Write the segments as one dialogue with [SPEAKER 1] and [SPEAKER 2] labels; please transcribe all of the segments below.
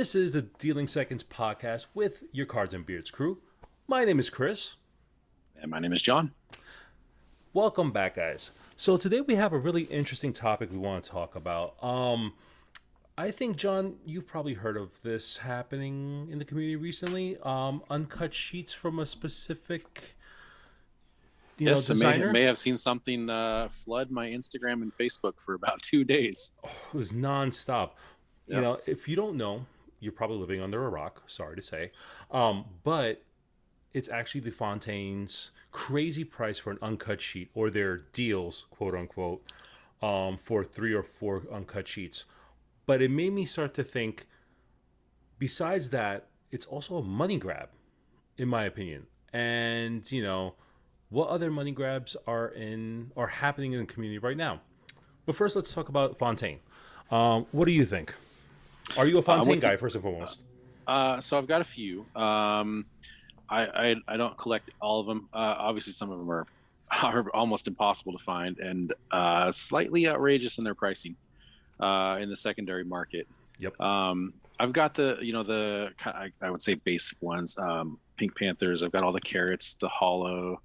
[SPEAKER 1] This is the Dealing Seconds podcast with your Cards and Beards crew. My name is Chris.
[SPEAKER 2] And my name is John.
[SPEAKER 1] Welcome back, guys. So today we have a really interesting topic we want to talk about. I think, John, you've probably heard of this happening in the community recently. Uncut sheets from a specific,
[SPEAKER 2] Yes, I
[SPEAKER 1] designer.
[SPEAKER 2] may have seen something flood my Instagram and Facebook for about 2 days.
[SPEAKER 1] It was nonstop.
[SPEAKER 2] Yep.
[SPEAKER 1] If you don't know, you're probably living under a rock. Sorry to say, but it's actually the Fontaine's crazy price for an uncut sheet, or their deals, quote unquote, for 3 or 4 uncut sheets. But it made me start to think. Besides that, it's also a money grab, in my opinion. And what other money grabs are happening in the community right now? But first, let's talk about Fontaine. What do you think? Are you a Fontaine guy, first and foremost?
[SPEAKER 2] So I've got a few. I don't collect all of them. Obviously, some of them are almost impossible to find and slightly outrageous in their pricing in the secondary market.
[SPEAKER 1] Yep.
[SPEAKER 2] I've got I would say basic ones. Pink Panthers. I've got all the carrots, the hollow.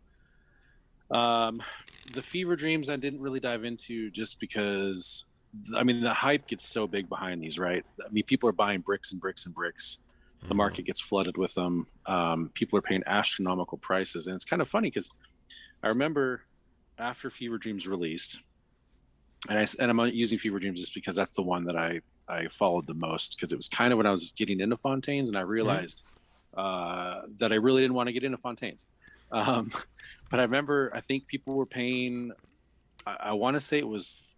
[SPEAKER 2] The Fever Dreams I didn't really dive into just because, the hype gets so big behind these, right? People are buying bricks and bricks and bricks. The market gets flooded with them. People are paying astronomical prices. And it's kind of funny because I remember after Fever Dreams released, and I'm using Fever Dreams just because that's the one that I followed the most, because it was kind of when I was getting into Fontaines, and I realized that I really didn't want to get into Fontaines. But I remember, I think people were paying, I want to say it was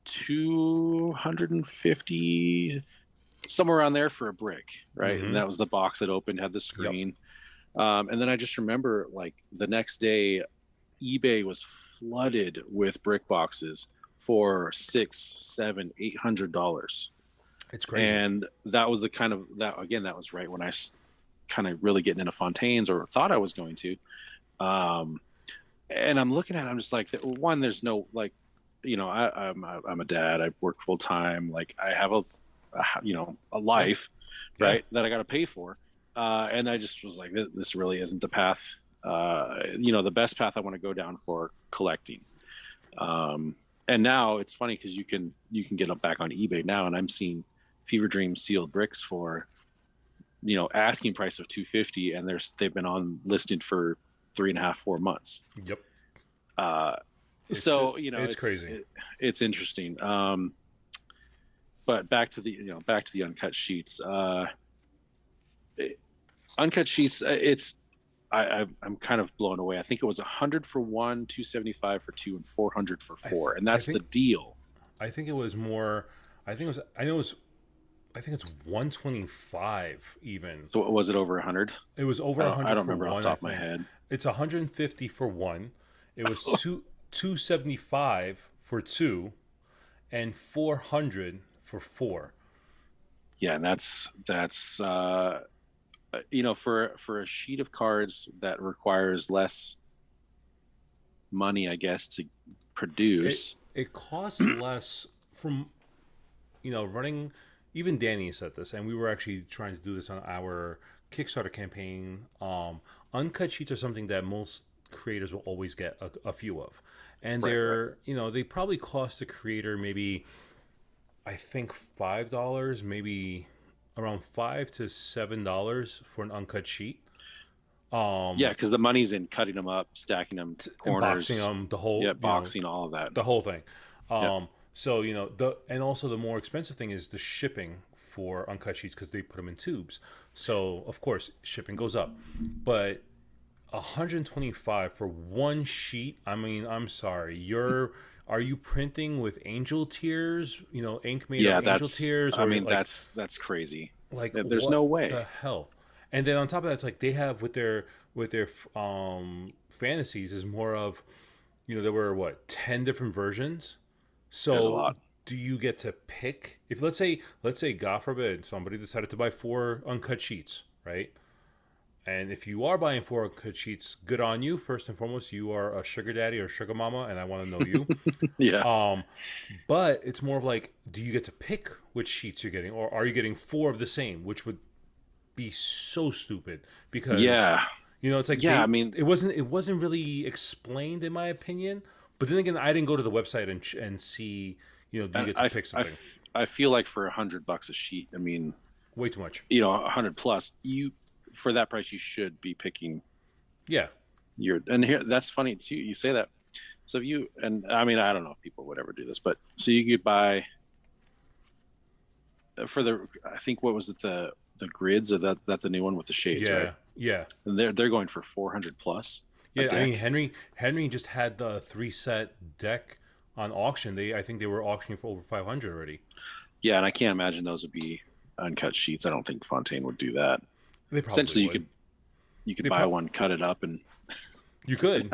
[SPEAKER 2] 250, somewhere around there for a brick, right? And that was the box that opened, had the screen. Yep. And then I just remember, like, the next day, eBay was flooded with brick boxes for $600, $700, $800.
[SPEAKER 1] It's crazy.
[SPEAKER 2] And that was that was right when I kind of really getting into Fontaines, or thought I was going to. And I'm looking at it, I'm just like, one, there's no, like, I'm a dad. I work full time. Like, I have a life, right, that I got to pay for. And I just was like, this really isn't the path, the best path I want to go down for collecting. And now it's funny because you can get them back on eBay now, and I'm seeing Fever Dream sealed bricks for, asking price of $250, and they've been on listed for 3.5, 4 months.
[SPEAKER 1] Yep.
[SPEAKER 2] It's crazy. It's interesting. But back to the uncut sheets. Uncut sheets. I'm kind of blown away. I think it was 100 for one, 275 for two, and 400 for four, and that's the deal.
[SPEAKER 1] I think it was more. I think it's 125 even.
[SPEAKER 2] So was it over 100?
[SPEAKER 1] It was over 100.
[SPEAKER 2] I don't remember off the top of my head.
[SPEAKER 1] It's 150 for one. It was 275 for two, and 400 for four.
[SPEAKER 2] Yeah, and that's for a sheet of cards that requires less money, I guess, to produce.
[SPEAKER 1] It costs less from running. Even Danny said this, and we were actually trying to do this on our Kickstarter campaign. Uncut sheets are something that most creators will always get a few of, and they're they probably cost the creator maybe, I think, $5, maybe around $5 to $7 for an uncut sheet.
[SPEAKER 2] Because the money's in cutting them up, stacking them, corners,
[SPEAKER 1] boxing them, the whole
[SPEAKER 2] boxing, all of that,
[SPEAKER 1] the whole thing. So and also the more expensive thing is the shipping for uncut sheets, because they put them in tubes. So of course shipping goes up, but 125 for one sheet. I'm sorry, are you printing with angel tears? Ink made of angel tears?
[SPEAKER 2] That's crazy.
[SPEAKER 1] Like,
[SPEAKER 2] there's no way.
[SPEAKER 1] The hell. And then on top of that, it's like they have with their fantasies is more of, there were 10 different versions. So
[SPEAKER 2] there's a lot.
[SPEAKER 1] Do you get to pick, if let's say God forbid somebody decided to buy 4 uncut sheets, right? And if you are buying 4 cut sheets, good on you. First and foremost, you are a sugar daddy or sugar mama, and I want to know you.
[SPEAKER 2] Yeah.
[SPEAKER 1] Um, but it's more of like, do you get to pick which sheets you're getting, or are you getting 4 of the same, which would be so stupid because
[SPEAKER 2] Yeah.
[SPEAKER 1] it's like
[SPEAKER 2] Yeah. I
[SPEAKER 1] they
[SPEAKER 2] mean,
[SPEAKER 1] it wasn't really explained in my opinion. But then again, I didn't go to the website and see, do you get to pick something?
[SPEAKER 2] I feel like for $100 a sheet, I mean,
[SPEAKER 1] Way too much.
[SPEAKER 2] 100 plus, for that price, you should be picking
[SPEAKER 1] Yeah.
[SPEAKER 2] and here, that's funny too. You say that. So if you, and I mean, I don't know if people would ever do this, but so you could buy for I think, what was it? The grids, or that the new one with the shades, right?
[SPEAKER 1] Yeah. Yeah.
[SPEAKER 2] And they're going for 400 plus a
[SPEAKER 1] Yeah, I mean
[SPEAKER 2] deck.
[SPEAKER 1] Henry just had the 3 set deck on auction. I think they were auctioning for over 500 already.
[SPEAKER 2] Yeah. And I can't imagine those would be uncut sheets. I don't think Fontaine would do that.
[SPEAKER 1] They probably
[SPEAKER 2] Essentially,
[SPEAKER 1] would.
[SPEAKER 2] you could
[SPEAKER 1] They
[SPEAKER 2] buy
[SPEAKER 1] pro-
[SPEAKER 2] one, cut it up, and
[SPEAKER 1] you could.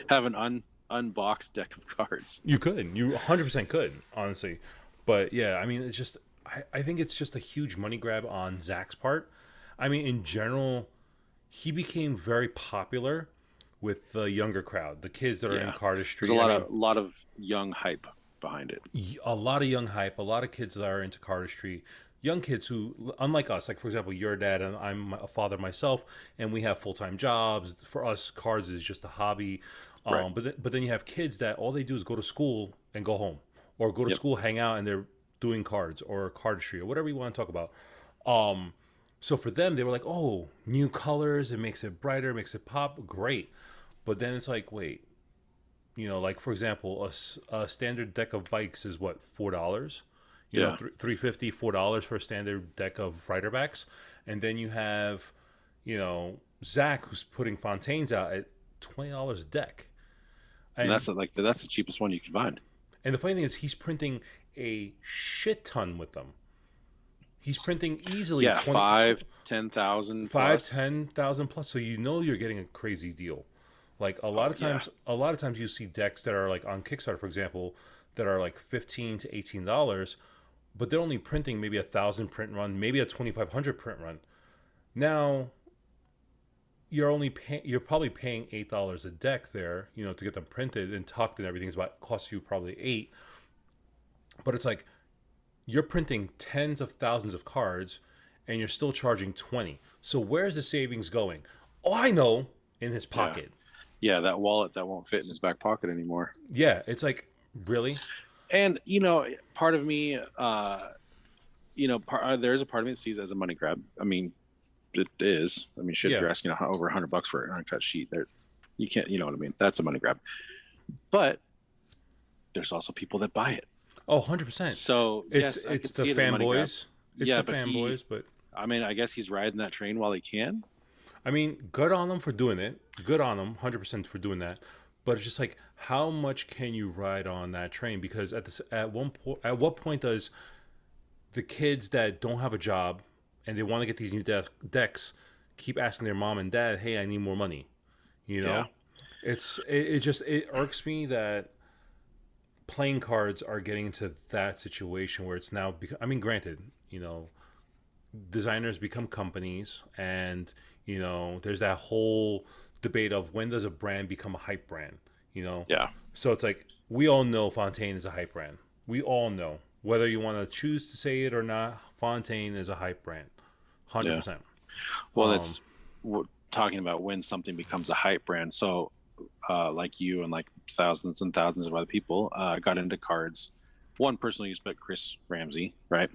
[SPEAKER 2] have an unboxed deck of cards.
[SPEAKER 1] You could. You 100% could, honestly. But yeah, I mean, it's just I think it's just a huge money grab on Zach's part. I mean, in general, he became very popular with the younger crowd, the kids that are in
[SPEAKER 2] Yeah, there's a
[SPEAKER 1] cardistry. I
[SPEAKER 2] lot
[SPEAKER 1] mean,
[SPEAKER 2] of lot of young hype behind it.
[SPEAKER 1] a lot of young hype, a lot of kids that are into cardistry, young kids who, unlike us, like for example, your dad and I'm a father myself, and we have full time jobs. For us, cards is just a hobby.
[SPEAKER 2] Right.
[SPEAKER 1] But then you have kids that all they do is go to school and go home, or go to
[SPEAKER 2] Yep.
[SPEAKER 1] school, hang out, and they're doing cards or cardistry or whatever you want to talk about. Um, so for them, they were like, "Oh, new colors! It makes it brighter, makes it pop. Great." But then it's like, wait, like for example, a standard deck of bikes is what, $4.
[SPEAKER 2] Yeah.
[SPEAKER 1] 350, $4 for a standard deck of rider backs, and then you have, Zach who's putting Fontaines out at $20 a deck,
[SPEAKER 2] And
[SPEAKER 1] and
[SPEAKER 2] that's the cheapest one you can find.
[SPEAKER 1] the funny thing is he's printing a shit ton with them. He's printing easily
[SPEAKER 2] Yeah,
[SPEAKER 1] 20,
[SPEAKER 2] 5, 10,000
[SPEAKER 1] 5,
[SPEAKER 2] plus.
[SPEAKER 1] 10,000 plus, so you're getting a crazy deal. Like
[SPEAKER 2] Oh yeah.
[SPEAKER 1] a lot of times you see decks that are like on Kickstarter, for example, that are like $15 to $18, but they're only printing maybe 1,000 print run, maybe a 2,500 print run. Now you're probably paying $8 a deck there, to get them printed and tucked and everything. Is about costs you probably 8, but it's like you're printing tens of thousands of cards, and you're still charging 20. So where's the savings going? Oh, I know, in his
[SPEAKER 2] Yeah.
[SPEAKER 1] pocket.
[SPEAKER 2] Yeah, that wallet that won't fit in his back pocket anymore.
[SPEAKER 1] Yeah, it's like, really?
[SPEAKER 2] And part of me, there's a part of me that sees it as a money grab. I mean, it is. I mean, shit, if
[SPEAKER 1] Yeah.
[SPEAKER 2] you're asking over $100 for an uncut sheet, there, you can't. You know what I mean? That's a money grab. But there's also people that buy it.
[SPEAKER 1] Oh, 100%.
[SPEAKER 2] So
[SPEAKER 1] It's
[SPEAKER 2] yes, I could
[SPEAKER 1] it's the
[SPEAKER 2] see it as a money grab.
[SPEAKER 1] fanboys. It's
[SPEAKER 2] Yeah,
[SPEAKER 1] the
[SPEAKER 2] but
[SPEAKER 1] fanboys, but
[SPEAKER 2] I mean, I guess he's riding that train while he can.
[SPEAKER 1] I mean, good on them for doing it. Good on them, 100% for doing that. But it's just like, how much can you ride on that train? Because at what point does the kids that don't have a job and they want to get these new decks keep asking their mom and dad, "Hey, I need more money." You
[SPEAKER 2] Yeah.
[SPEAKER 1] know, it irks me that playing cards are getting into that situation where it's now. I mean, granted, designers become companies, and there's that whole debate of when does a brand become a hype brand.
[SPEAKER 2] Yeah.
[SPEAKER 1] So it's like, we all know Fontaine is a hype brand. We all know, whether you want to choose to say it or not, Fontaine is a hype brand,
[SPEAKER 2] Yeah.
[SPEAKER 1] 100%.
[SPEAKER 2] Well,
[SPEAKER 1] Um,
[SPEAKER 2] that's what talking about when something becomes a hype brand. So, like you and like thousands and thousands of other people got into cards. One personal use, but Chris Ramsey, right?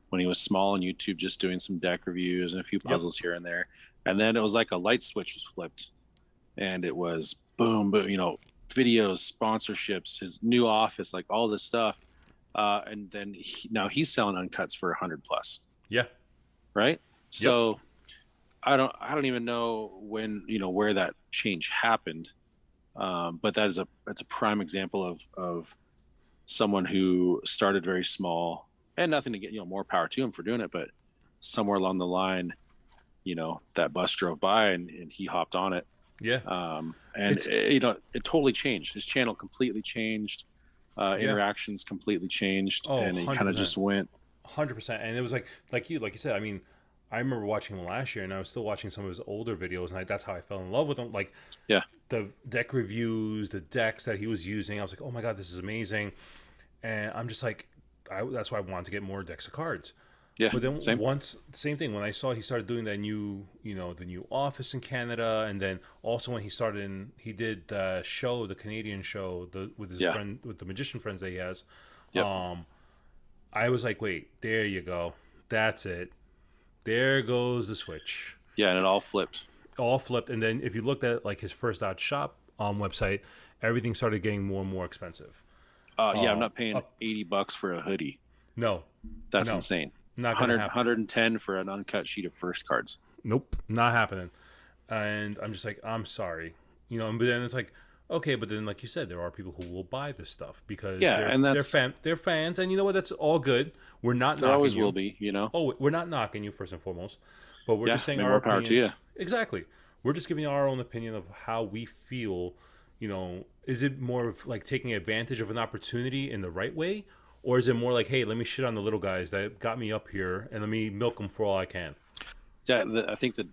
[SPEAKER 2] When he was small on YouTube, just doing some deck reviews and a few
[SPEAKER 1] Yep.
[SPEAKER 2] puzzles here and there. And then it was like a light switch was flipped, and it was boom, boom, videos, sponsorships, his new office, like all this stuff. And then now he's selling uncuts for 100 plus,
[SPEAKER 1] Yeah.
[SPEAKER 2] right? So I don't even know when, where that change happened. But that's a prime example of someone who started very small, and nothing to get, more power to him for doing it. But somewhere along the line, that bus drove by, and he hopped on it.
[SPEAKER 1] Yeah.
[SPEAKER 2] And
[SPEAKER 1] It's-
[SPEAKER 2] it totally changed. His channel completely changed. Interactions completely changed,
[SPEAKER 1] Oh,
[SPEAKER 2] and he kind of
[SPEAKER 1] 100%.
[SPEAKER 2] just went.
[SPEAKER 1] 100%. And it was like you said, I mean, I remember watching him last year, and I was still watching some of his older videos, and that's how I fell in love with him. Like
[SPEAKER 2] Yeah.
[SPEAKER 1] the deck reviews, the decks that he was using, I was like, oh my god, this is amazing. And I'm just like, that's why I wanted to get more decks of cards.
[SPEAKER 2] Yeah.
[SPEAKER 1] But then
[SPEAKER 2] Same.
[SPEAKER 1] once, same thing, when I saw he started doing that new, the new office in Canada, and then also when he did the show, the Canadian show, with his
[SPEAKER 2] Yeah.
[SPEAKER 1] friend, with the magician friends that he has.
[SPEAKER 2] Yep.
[SPEAKER 1] I was like, wait, there you go, that's it. There goes the switch.
[SPEAKER 2] Yeah, and it all flipped.
[SPEAKER 1] All flipped, and then if you looked at like his first dot shop website, everything started getting more and more expensive.
[SPEAKER 2] Yeah, I'm not paying $80 for a hoodie.
[SPEAKER 1] No,
[SPEAKER 2] That's
[SPEAKER 1] no,
[SPEAKER 2] insane.
[SPEAKER 1] not gonna happen.
[SPEAKER 2] 110 for an uncut sheet of first cards.
[SPEAKER 1] Nope, not happening. And I'm just like, I'm sorry, But then it's like, okay, but then like you said, there are people who will buy this stuff because
[SPEAKER 2] and
[SPEAKER 1] they're fans, and you know what? That's all good. We're not
[SPEAKER 2] there
[SPEAKER 1] knocking
[SPEAKER 2] always
[SPEAKER 1] you.
[SPEAKER 2] will be,
[SPEAKER 1] Oh, we're not knocking you first and foremost, but we're just saying our
[SPEAKER 2] more power to
[SPEAKER 1] opinions.
[SPEAKER 2] you.
[SPEAKER 1] Exactly. We're just giving our own opinion of how we feel. Is it more of like taking advantage of an opportunity in the right way, or is it more like, hey, let me shit on the little guys that got me up here and let me milk them for all I can?
[SPEAKER 2] Yeah, I think that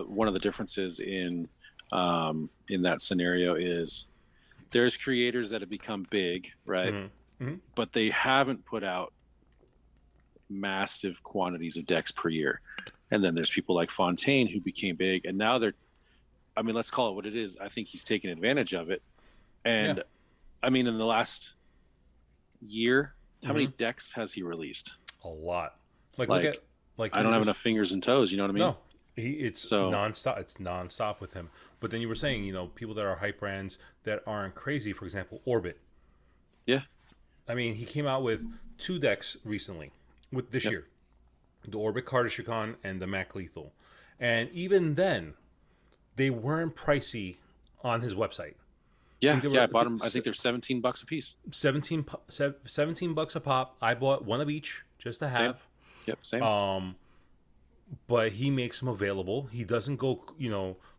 [SPEAKER 2] one of the differences in that scenario is there's creators that have become big, right?
[SPEAKER 1] Mm-hmm. Mm-hmm.
[SPEAKER 2] But they haven't put out massive quantities of decks per year. And then there's people like Fontaine who became big, and now let's call it what it is. I think he's taken advantage of it. And
[SPEAKER 1] Yeah.
[SPEAKER 2] I mean, in the last year, how many decks has he released?
[SPEAKER 1] A lot. Like
[SPEAKER 2] Like,
[SPEAKER 1] look at like
[SPEAKER 2] I don't have enough fingers and toes. You know what I mean?
[SPEAKER 1] No, it's nonstop. It's nonstop with him. But then you were saying, people that are hype brands that aren't crazy. For example, Orbit.
[SPEAKER 2] Yeah.
[SPEAKER 1] I mean, he came out with 2 decks recently, with this year, the Orbit Cardishikon and the Mac Lethal, and even then, they weren't pricey on his website.
[SPEAKER 2] Yeah, I bought them. I think they're $17 a piece.
[SPEAKER 1] 17 $17 a pop. I bought one of each just to have.
[SPEAKER 2] Same. Yep, same.
[SPEAKER 1] But he makes them available. He doesn't go,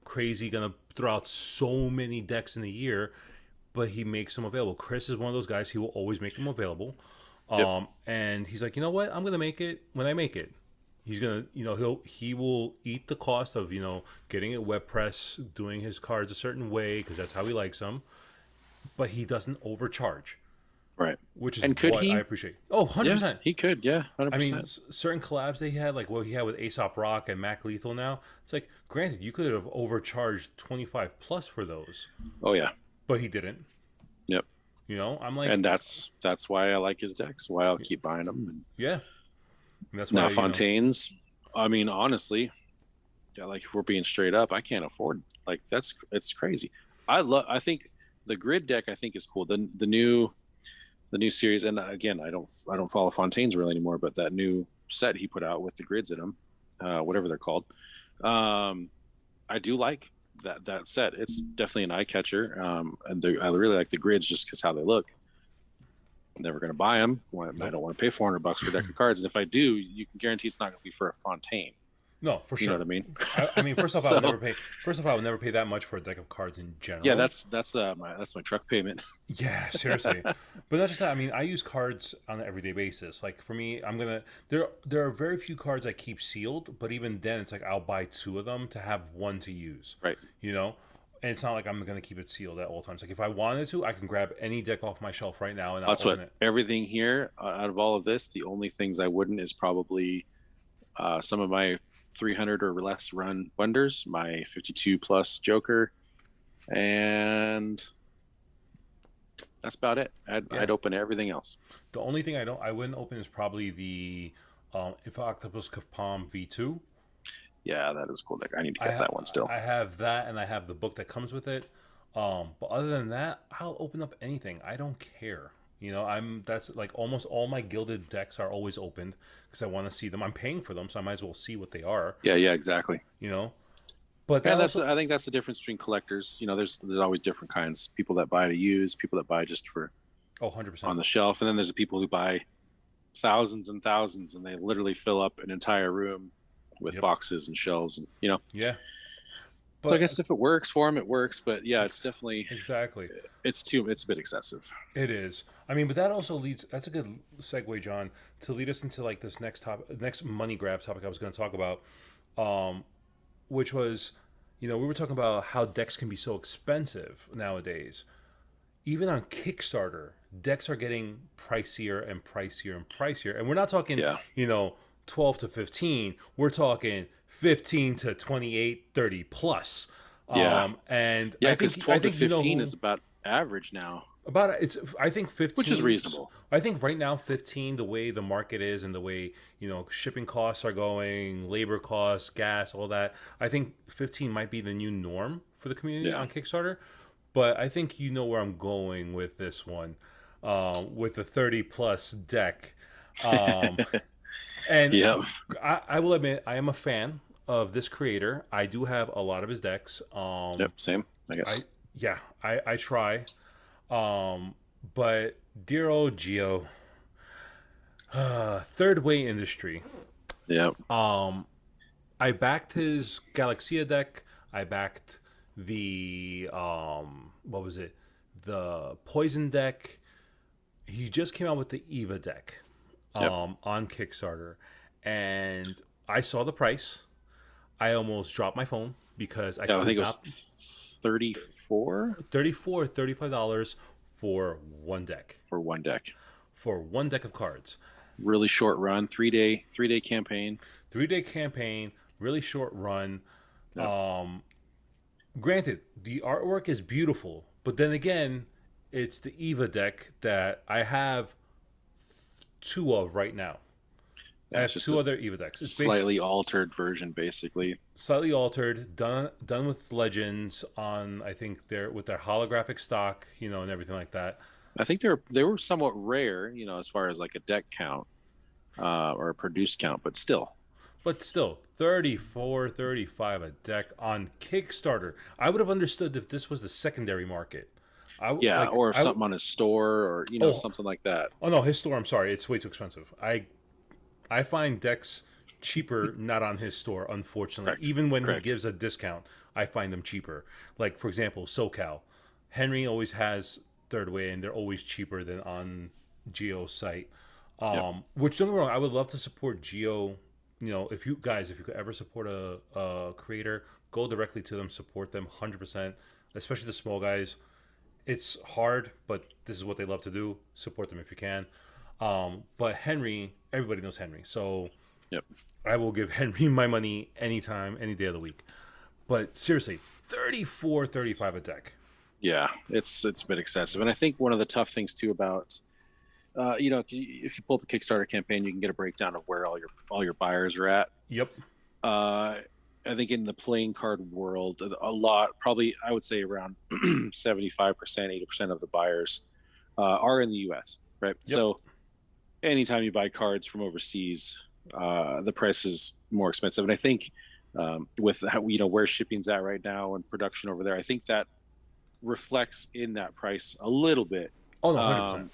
[SPEAKER 1] crazy, gonna throw out so many decks in a year, but he makes them available. Chris is one of those guys. He will always make them available. And he's like, you know what? I'm gonna make it when I make it. He's gonna, he will eat the cost of, getting it web press, doing his cards a certain way because that's how he likes them. But he doesn't overcharge,
[SPEAKER 2] right?
[SPEAKER 1] Which is what I appreciate. Oh, 100%.
[SPEAKER 2] Yeah, he could, 100%.
[SPEAKER 1] I mean, certain collabs that he had, like what he had with Aesop Rock and Mac Lethal now, it's like, granted, you could have overcharged 25 plus for those.
[SPEAKER 2] Oh, yeah.
[SPEAKER 1] But he didn't.
[SPEAKER 2] Yep.
[SPEAKER 1] I'm like...
[SPEAKER 2] And that's why I like his decks, why I'll keep buying them. And
[SPEAKER 1] yeah. And that's why,
[SPEAKER 2] now, Fontaine's, I mean, honestly, like if we're being straight up, I can't afford, like, it's crazy. I think the grid deck, I think, is cool. The new series, and again, I don't follow Fontaine's really anymore, but that new set he put out with the grids in them, whatever they're called, I do like that set. It's definitely an eye catcher, and I really like the grids just because how they look. I'm never going to buy them. I don't want to pay $400 for a deck of cards, and if I do, you can guarantee it's not going to be for a Fontaine.
[SPEAKER 1] No, for sure.
[SPEAKER 2] You know what I mean?
[SPEAKER 1] I mean, first off, I would never pay. First off, I would never pay that much for a deck of cards in general.
[SPEAKER 2] Yeah, that's my truck payment.
[SPEAKER 1] Yeah, seriously. But not just that. I mean, I use cards on an everyday basis. Like for me, there are very few cards I keep sealed, but even then, it's like I'll buy 2 of them to have one to use.
[SPEAKER 2] Right.
[SPEAKER 1] And it's not like I'm gonna keep it sealed at all times. Like if I wanted to, I can grab any deck off my shelf right now and I'll open it.
[SPEAKER 2] Everything here out of all of this, the only things I wouldn't is probably some of my 300 or less run wonders, my 52 plus Joker, and that's about it. I'd open everything else.
[SPEAKER 1] The only thing I wouldn't open is probably the if Octopus Kapam V2.
[SPEAKER 2] Yeah, that is cool deck. I need to get that one still.
[SPEAKER 1] I have that, and I have the book that comes with it. But other than that, I'll open up anything. I don't care. That's like almost all my gilded decks are always opened because I want to see them. I'm paying for them, so I might as well see what they are.
[SPEAKER 2] Yeah, exactly.
[SPEAKER 1] But
[SPEAKER 2] I think that's the difference between collectors. There's always different kinds. People that buy to use, people that buy just for
[SPEAKER 1] 100%
[SPEAKER 2] on the shelf, and then there's the people who buy thousands and thousands, and they literally fill up an entire room with boxes and shelves, and
[SPEAKER 1] Yeah.
[SPEAKER 2] But, so I guess if it works for them, it works. But yeah, it's definitely
[SPEAKER 1] exactly.
[SPEAKER 2] It's a bit excessive.
[SPEAKER 1] It is. I mean, but that also leads. That's a good segue, John, to lead us into like this next money grab topic I was going to talk about. which was, we were talking about how decks can be so expensive nowadays. Even on Kickstarter, decks are getting pricier and pricier and pricier. And we're not talking,
[SPEAKER 2] Yeah.
[SPEAKER 1] 12 to 15. We're talking 15 to 28, 30 plus.
[SPEAKER 2] Yeah.
[SPEAKER 1] And
[SPEAKER 2] Yeah,
[SPEAKER 1] I
[SPEAKER 2] because
[SPEAKER 1] think I
[SPEAKER 2] 12 to
[SPEAKER 1] think you know
[SPEAKER 2] 15
[SPEAKER 1] who
[SPEAKER 2] is about average now,
[SPEAKER 1] about it's I think
[SPEAKER 2] which is
[SPEAKER 1] 15.
[SPEAKER 2] reasonable.
[SPEAKER 1] I think right now 15, the way the market is and the way, shipping costs are going, labor costs, gas, all that. I think 15 might be the new norm for the community
[SPEAKER 2] Yeah.
[SPEAKER 1] on Kickstarter. But I think you know where I'm going with this one, with the 30 plus deck. Um, and
[SPEAKER 2] Yep.
[SPEAKER 1] I will admit, I am a fan of this creator. I do have a lot of his decks.
[SPEAKER 2] Yep. Same, I
[SPEAKER 1] I
[SPEAKER 2] guess.
[SPEAKER 1] Yeah, I try. Um, but dear old Geo, third way industry.
[SPEAKER 2] Yep.
[SPEAKER 1] Um, I backed his Galaxia deck. I backed the what was it? The Poison deck. He just came out with the Eva deck
[SPEAKER 2] Yep.
[SPEAKER 1] on Kickstarter, and I saw the price. I almost dropped my phone because I
[SPEAKER 2] Yeah, I
[SPEAKER 1] could
[SPEAKER 2] think it was
[SPEAKER 1] not.
[SPEAKER 2] 34
[SPEAKER 1] $35 for one deck.
[SPEAKER 2] for one deck.
[SPEAKER 1] For one deck of cards.
[SPEAKER 2] Really short run, 3-day campaign.
[SPEAKER 1] 3-day campaign, really short run.
[SPEAKER 2] Yep.
[SPEAKER 1] Granted, the artwork is beautiful, but then again, it's the Eva deck that I have two of right now. I
[SPEAKER 2] Yeah, it's
[SPEAKER 1] have
[SPEAKER 2] just
[SPEAKER 1] two
[SPEAKER 2] a
[SPEAKER 1] other Eva decks. It's basically
[SPEAKER 2] slightly altered version, basically.
[SPEAKER 1] slightly altered, done with legends on. I think they're with their holographic stock, and everything like that.
[SPEAKER 2] I think they were somewhat rare, as far as like a deck count or a produce count, but still.
[SPEAKER 1] But still, 34, 35 a deck on Kickstarter. I would have understood if this was the secondary market. I
[SPEAKER 2] Yeah,
[SPEAKER 1] like
[SPEAKER 2] or
[SPEAKER 1] I
[SPEAKER 2] something on his store, or
[SPEAKER 1] oh
[SPEAKER 2] something like that.
[SPEAKER 1] oh no, his store. I'm sorry, it's way too expensive. I find decks cheaper not on his store, unfortunately.
[SPEAKER 2] Correct.
[SPEAKER 1] Even when he
[SPEAKER 2] Correct.
[SPEAKER 1] gives a discount, I find them cheaper. Like for example, SoCal. Henry always has third way, and they're always cheaper than on Geo's site.
[SPEAKER 2] Yep.
[SPEAKER 1] Which don't get me wrong, I would love to support Geo. If you guys, if you could ever support a creator, go directly to them, support them 100%. Especially the small guys. It's hard, but this is what they love to do. Support them if you can. But Henry, everybody knows Henry, so
[SPEAKER 2] Yep.
[SPEAKER 1] I will give Henry my money anytime, any day of the week. But seriously, 34, 35 a deck.
[SPEAKER 2] Yeah, it's a bit excessive, and I think one of the tough things too about if you pull up a Kickstarter campaign, you can get a breakdown of where all your buyers are at.
[SPEAKER 1] Yep.
[SPEAKER 2] Uh, I think in the playing card world, a lot, probably I would say around 75%, 80% of the buyers are in the U.S. Right,
[SPEAKER 1] Yep.
[SPEAKER 2] so anytime you buy cards from overseas, the price is more expensive. And I think with how, where shipping's at right now and production over there, I think that reflects in that price a little bit.
[SPEAKER 1] Oh no, 100%.
[SPEAKER 2] Um,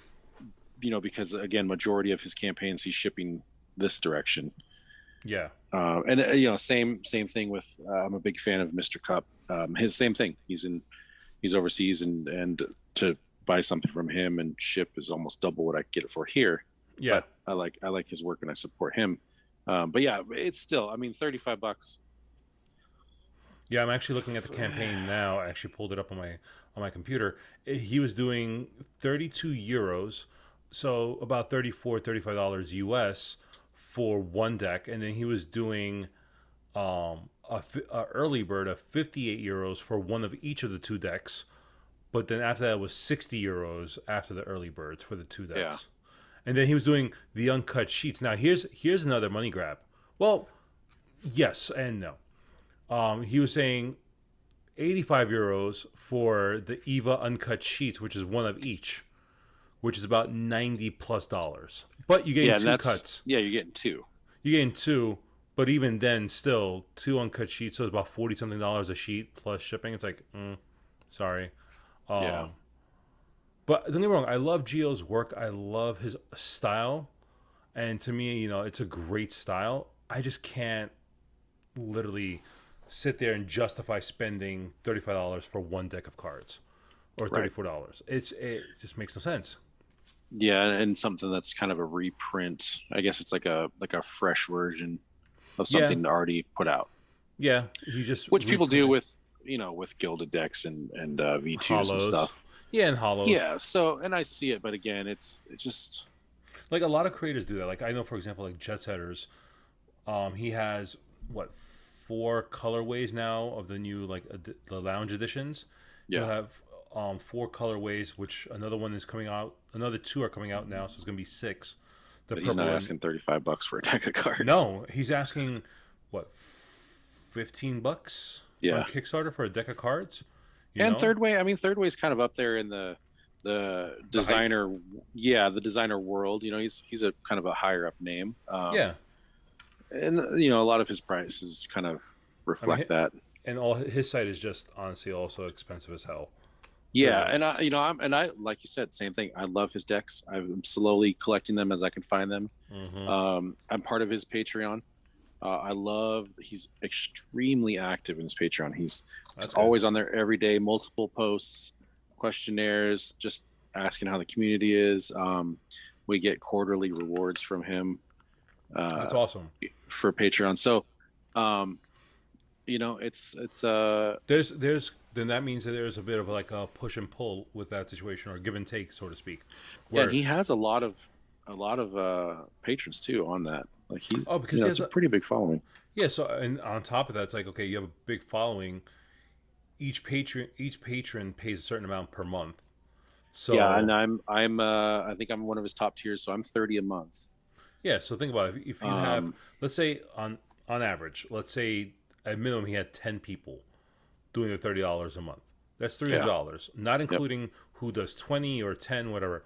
[SPEAKER 2] because again, majority of his campaigns he's shipping this direction.
[SPEAKER 1] Yeah.
[SPEAKER 2] And same thing with I'm a big fan of Mr. Cup. His same thing. He's overseas, and to buy something from him and ship is almost double what I get it for here.
[SPEAKER 1] Yeah.
[SPEAKER 2] But I like his work and I support him. But yeah, it's still, I mean, $35.
[SPEAKER 1] Yeah, I'm actually looking at the campaign now. I actually pulled it up on my computer. He was doing 32 euros, so about 34, $35 US for one deck, and then he was doing a early bird of 58 euros for one of each of the two decks. But then after that was 60 euros after the early birds for the two decks.
[SPEAKER 2] Yeah.
[SPEAKER 1] And then he was doing the uncut sheets. Now here's another money grab. Well, yes and no. He was saying 85 euros for the Eva uncut sheets, which is one of each, which is about 90 plus dollars. But you
[SPEAKER 2] Yeah,
[SPEAKER 1] get
[SPEAKER 2] and
[SPEAKER 1] two
[SPEAKER 2] that's,
[SPEAKER 1] cuts.
[SPEAKER 2] yeah, you're getting two.
[SPEAKER 1] You're getting two, but even then, still two uncut sheets, so it's about 40 something dollars a sheet plus shipping. It's like, sorry.
[SPEAKER 2] Yeah.
[SPEAKER 1] But don't get me wrong, I love Gio's work. I love his style, and to me, it's a great style. I just can't literally sit there and justify spending $35 for one deck of cards or
[SPEAKER 2] Right.
[SPEAKER 1] $34. It just makes no sense.
[SPEAKER 2] Yeah, and something that's kind of a reprint. I guess it's like a fresh version of
[SPEAKER 1] Yeah,
[SPEAKER 2] something already put out,
[SPEAKER 1] yeah. He just
[SPEAKER 2] which people do
[SPEAKER 1] reprinted
[SPEAKER 2] with with gilded decks and V2s and
[SPEAKER 1] hollows.
[SPEAKER 2] stuff.
[SPEAKER 1] Yeah, and hollows.
[SPEAKER 2] Yeah, so and I see it, but again, it's just
[SPEAKER 1] Like a lot of creators do that. Like I know, for example, like Jet Setters. He has what 4 colorways now of the new like the lounge editions. He'll
[SPEAKER 2] yeah.
[SPEAKER 1] have 4 colorways, which another one is coming out. Another 2 are coming out now, so it's gonna be 6. The
[SPEAKER 2] But he's
[SPEAKER 1] purple
[SPEAKER 2] not
[SPEAKER 1] one.
[SPEAKER 2] asking $35 for a deck of cards.
[SPEAKER 1] No, he's asking what $15 on
[SPEAKER 2] Yeah,
[SPEAKER 1] Kickstarter for a deck of cards. You
[SPEAKER 2] and
[SPEAKER 1] know,
[SPEAKER 2] third way, I mean, third way is kind of up there in the
[SPEAKER 1] the hype.
[SPEAKER 2] designer, yeah, the designer world. He's a kind of a higher up name,
[SPEAKER 1] Yeah,
[SPEAKER 2] and a lot of his prices kind of
[SPEAKER 1] I mean,
[SPEAKER 2] reflect that.
[SPEAKER 1] and all his site is just honestly also expensive as hell.
[SPEAKER 2] Yeah,
[SPEAKER 1] Really.
[SPEAKER 2] and I like you said, same thing. I love his decks. I'm slowly collecting them as I can find them.
[SPEAKER 1] Mm-hmm.
[SPEAKER 2] I'm part of his Patreon. I love he's extremely active in his Patreon. He's
[SPEAKER 1] That's
[SPEAKER 2] just
[SPEAKER 1] good.
[SPEAKER 2] always on there every day, multiple posts, questionnaires, just asking how the community is. We get quarterly rewards from him
[SPEAKER 1] That's
[SPEAKER 2] uh,
[SPEAKER 1] awesome.
[SPEAKER 2] for Patreon. So, um, it's
[SPEAKER 1] There's then that means that there's a bit of like a push and pull with that situation or give and take, so to speak.
[SPEAKER 2] yeah, and
[SPEAKER 1] Where
[SPEAKER 2] he has a lot of patrons too on that. Like
[SPEAKER 1] because he
[SPEAKER 2] it's
[SPEAKER 1] has
[SPEAKER 2] a
[SPEAKER 1] a
[SPEAKER 2] pretty big following.
[SPEAKER 1] yeah. So and on top of that, it's like okay, you have a big following. Each patron pays a certain amount per month.
[SPEAKER 2] Yeah, and
[SPEAKER 1] So
[SPEAKER 2] I think I'm one of his top tiers, so I'm 30 a month.
[SPEAKER 1] yeah, so think about it. If you have,
[SPEAKER 2] Um,
[SPEAKER 1] let's say on average, let's say at minimum he had 10 people doing the $30 a month. That's three hundred
[SPEAKER 2] yeah,
[SPEAKER 1] dollars, not
[SPEAKER 2] yep.
[SPEAKER 1] including who does 20 or 10, whatever.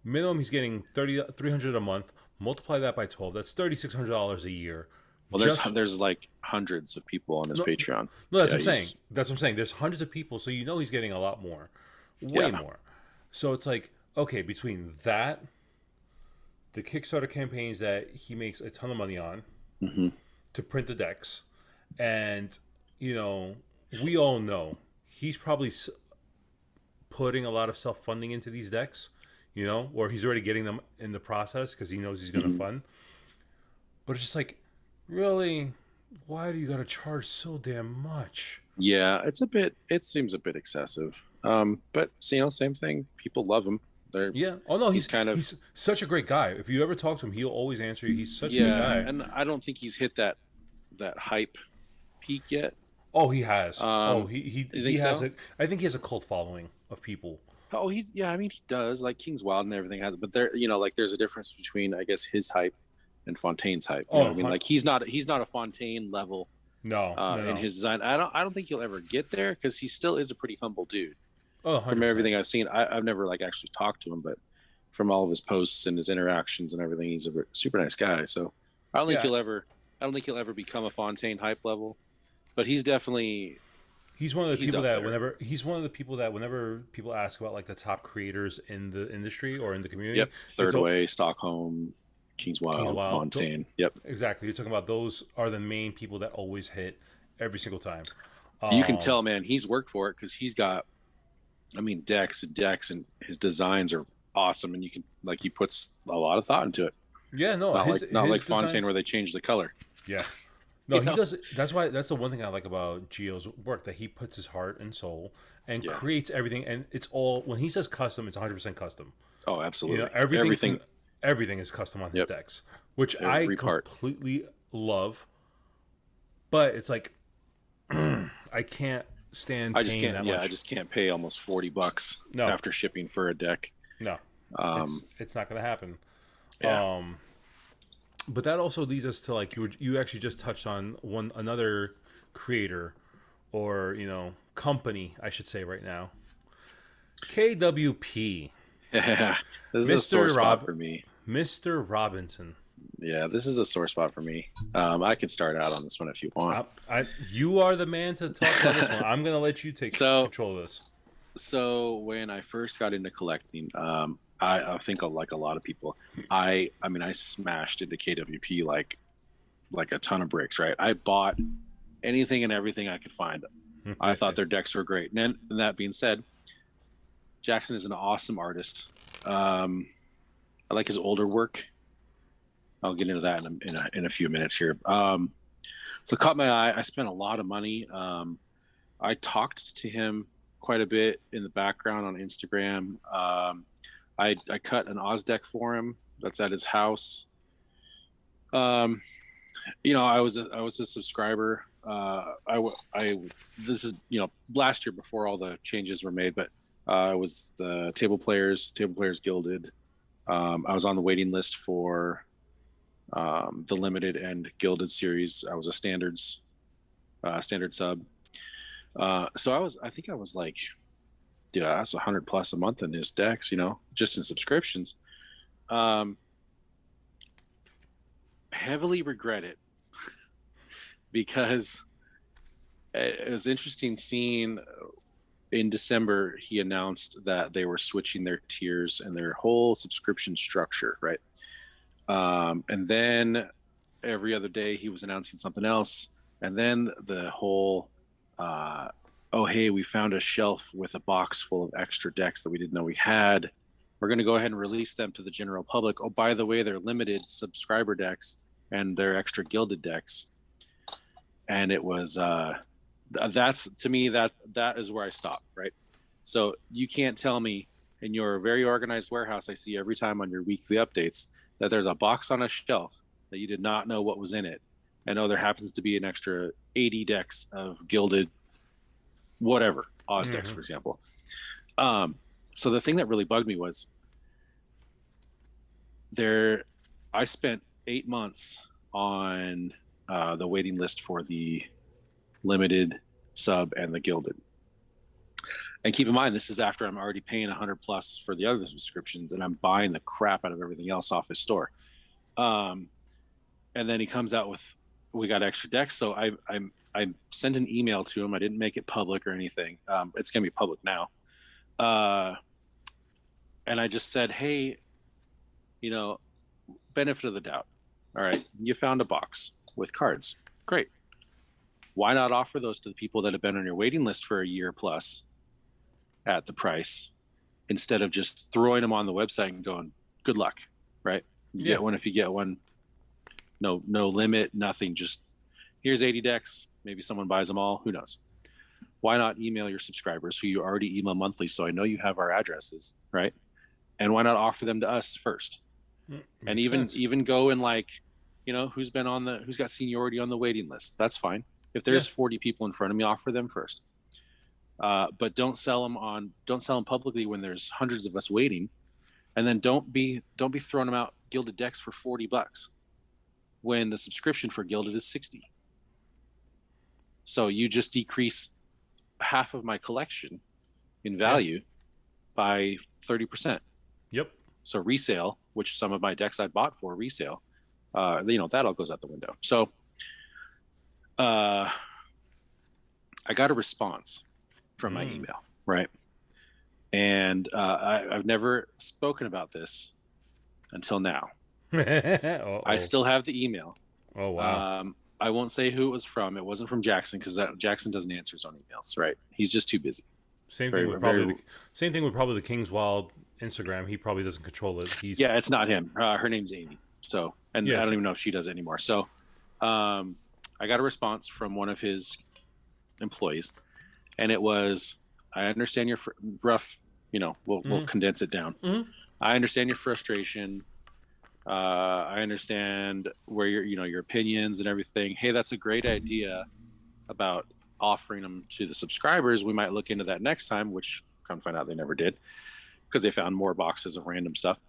[SPEAKER 1] Minimum he's getting 300 a month. Multiply that by 12. That's $3,600 a year.
[SPEAKER 2] Well, there's
[SPEAKER 1] Just
[SPEAKER 2] there's like hundreds of people on his
[SPEAKER 1] no,
[SPEAKER 2] Patreon.
[SPEAKER 1] no, that's
[SPEAKER 2] Yeah,
[SPEAKER 1] what I'm saying.
[SPEAKER 2] he's
[SPEAKER 1] That's what I'm saying. There's hundreds of people, so he's getting a lot more, way
[SPEAKER 2] yeah,
[SPEAKER 1] more. So it's like okay, between that, the Kickstarter campaigns that he makes a ton of money on
[SPEAKER 2] hmm
[SPEAKER 1] to print the decks, and you know, we all know he's probably putting a lot of self funding into these decks, or he's already getting them in the process because he knows he's going to
[SPEAKER 2] hmm
[SPEAKER 1] fund. But it's just like, really, why do you got to charge so damn much?
[SPEAKER 2] yeah. It seems a bit excessive. But same thing. People love him. They're
[SPEAKER 1] Yeah. Oh no,
[SPEAKER 2] he's kind of
[SPEAKER 1] he's such a great guy. If you ever talk to him, he'll always answer you. He's such a good
[SPEAKER 2] yeah,
[SPEAKER 1] guy.
[SPEAKER 2] and I don't think he's hit that hype peak yet.
[SPEAKER 1] Oh, he has. Oh,
[SPEAKER 2] Um,
[SPEAKER 1] he
[SPEAKER 2] you
[SPEAKER 1] he
[SPEAKER 2] think
[SPEAKER 1] has
[SPEAKER 2] so?
[SPEAKER 1] a. I think he has a cult following of people.
[SPEAKER 2] Oh, yeah. I mean, he does. Like King's Wild and everything has, but like there's a difference between I guess his hype and Fontaine's hype. You know
[SPEAKER 1] Oh,
[SPEAKER 2] what I mean? Like he's not a Fontaine level
[SPEAKER 1] no, no,
[SPEAKER 2] in
[SPEAKER 1] no.
[SPEAKER 2] his design. I don't think he'll ever get there because he still is a pretty humble dude.
[SPEAKER 1] Oh,
[SPEAKER 2] From
[SPEAKER 1] 100%.
[SPEAKER 2] everything I've seen, I've never like actually talked to him, but from all of his posts and his interactions and everything, he's a super nice guy. So I don't think
[SPEAKER 1] Yeah,
[SPEAKER 2] he'll ever become a Fontaine hype level, but he's definitely he's up there.
[SPEAKER 1] he's one of the people that whenever people ask about like the top creators in the industry or in the community,
[SPEAKER 2] Yep,
[SPEAKER 1] it's
[SPEAKER 2] Third Way, Stockholm, King's
[SPEAKER 1] King's
[SPEAKER 2] Wild,
[SPEAKER 1] Wild.
[SPEAKER 2] Fontaine. Yep,
[SPEAKER 1] Exactly. You're talking about those are the main people that always hit every single time.
[SPEAKER 2] you can
[SPEAKER 1] Um,
[SPEAKER 2] tell, man, he's worked for it because he's got, I mean, decks and decks, and his designs are awesome, and you can like he puts a lot of thought into it.
[SPEAKER 1] yeah, no,
[SPEAKER 2] Not like
[SPEAKER 1] his
[SPEAKER 2] Fontaine
[SPEAKER 1] designs.
[SPEAKER 2] where they change the color.
[SPEAKER 1] Yeah, no,
[SPEAKER 2] You
[SPEAKER 1] he
[SPEAKER 2] know?
[SPEAKER 1] does. That's the one thing I like about Gio's work that he puts his heart and soul and
[SPEAKER 2] Yeah.
[SPEAKER 1] creates everything. And it's all when he says custom, it's 100% custom.
[SPEAKER 2] Oh, absolutely.
[SPEAKER 1] Everything
[SPEAKER 2] Everything.
[SPEAKER 1] everything is custom on his
[SPEAKER 2] Yep.
[SPEAKER 1] decks, which I
[SPEAKER 2] Every part.
[SPEAKER 1] completely love. But it's like I can't stand
[SPEAKER 2] I just
[SPEAKER 1] paying
[SPEAKER 2] can't.
[SPEAKER 1] that
[SPEAKER 2] Yeah, I
[SPEAKER 1] much.
[SPEAKER 2] just can't pay almost $40
[SPEAKER 1] No,
[SPEAKER 2] after shipping for a deck.
[SPEAKER 1] no,
[SPEAKER 2] Um,
[SPEAKER 1] it's not going to happen.
[SPEAKER 2] yeah.
[SPEAKER 1] Um, but that also leads us to like you actually just touched on another creator or company I should say right now. KWP,
[SPEAKER 2] This is a sore
[SPEAKER 1] Mr.
[SPEAKER 2] spot for me.
[SPEAKER 1] Mr. Robinson.
[SPEAKER 2] Yeah, this is a sore spot for me. I can start out on this one if you want.
[SPEAKER 1] You are the man to talk about this one. I'm gonna let you take
[SPEAKER 2] So,
[SPEAKER 1] control of this.
[SPEAKER 2] so when I first got into collecting, I think like a lot of people, I mean, I smashed into KWP like a ton of bricks. Right, I bought anything and everything I could find. I thought their decks were great. And that being said, Jackson is an awesome artist. I like his older work. I'll get into that in a few minutes here. So it caught my eye. I spent a lot of money. I talked to him quite a bit in the background on Instagram. I cut an Oz deck for him. That's at his house. Um, I was a subscriber. I this is last year before all the changes were made, but I was the Table Players Gilded. I was on the waiting list for the limited and gilded series. I was a standard sub. So I think I was like, dude, that's 100 plus a month in his decks, just in subscriptions. Um, Heavily regret it because it was interesting seeing in December he announced that they were switching their tiers and their whole subscription structure, right? And then every other day he was announcing something else, and then the whole oh hey, we found a shelf with a box full of extra decks that we didn't know we had. We're going to go ahead and release them to the general public. Oh, by the way, they're limited subscriber decks and they're extra gilded decks. And it was that's, to me, that is where I stop, right? So you can't tell me in your very organized warehouse I see every time on your weekly updates that there's a box on a shelf that you did not know what was in it. And oh, there happens to be an extra 80 decks of gilded whatever, Oz decks, for example. So the thing that really bugged me was I spent 8 months on the waiting list for the limited, sub, and the gilded. And keep in mind, this is after I'm already paying 100 plus for the other subscriptions, and I'm buying the crap out of everything else off his store. And then he comes out with, we got extra decks. So I sent an email to him. I didn't make it public or anything. It's gonna be public now. And I just said, hey, benefit of the doubt. All right, you found a box with cards. Great. Why not offer those to the people that have been on your waiting list for a year plus at the price, instead of just throwing them on the website and going, good luck, right? You get one if you get one. No limit, nothing. Just here's 80 decks. Maybe someone buys them all. Who knows? Why not email your subscribers who you already email monthly, so I know you have our addresses, right? And why not offer them to us first? And even go and who's got seniority on the waiting list. That's fine. If there's 40 people in front of me, offer them first. But don't sell them publicly when there's hundreds of us waiting. And then don't be throwing them out gilded decks for $40 when the subscription for gilded is 60. So you just decrease half of my collection in value by 30%.
[SPEAKER 1] Yep.
[SPEAKER 2] So resale, which some of my decks I bought for resale, that all goes out the window. So I got a response from my email, right? And I've never spoken about this until now. I still have the email.
[SPEAKER 1] Oh, wow.
[SPEAKER 2] I won't say who it was from. It wasn't from Jackson, because Jackson doesn't answer his own emails, right? He's just too busy.
[SPEAKER 1] Same thing with probably the King's Wild Instagram. He probably doesn't control it.
[SPEAKER 2] It's not him. Her name's Amy. So, and I don't even know if she does it anymore. So, I got a response from one of his employees, and it was, I understand your rough, we'll condense it down. I understand your frustration. I understand where your opinions and everything. Hey, that's a great idea about offering them to the subscribers. We might look into that next time, which come find out they never did, because they found more boxes of random stuff.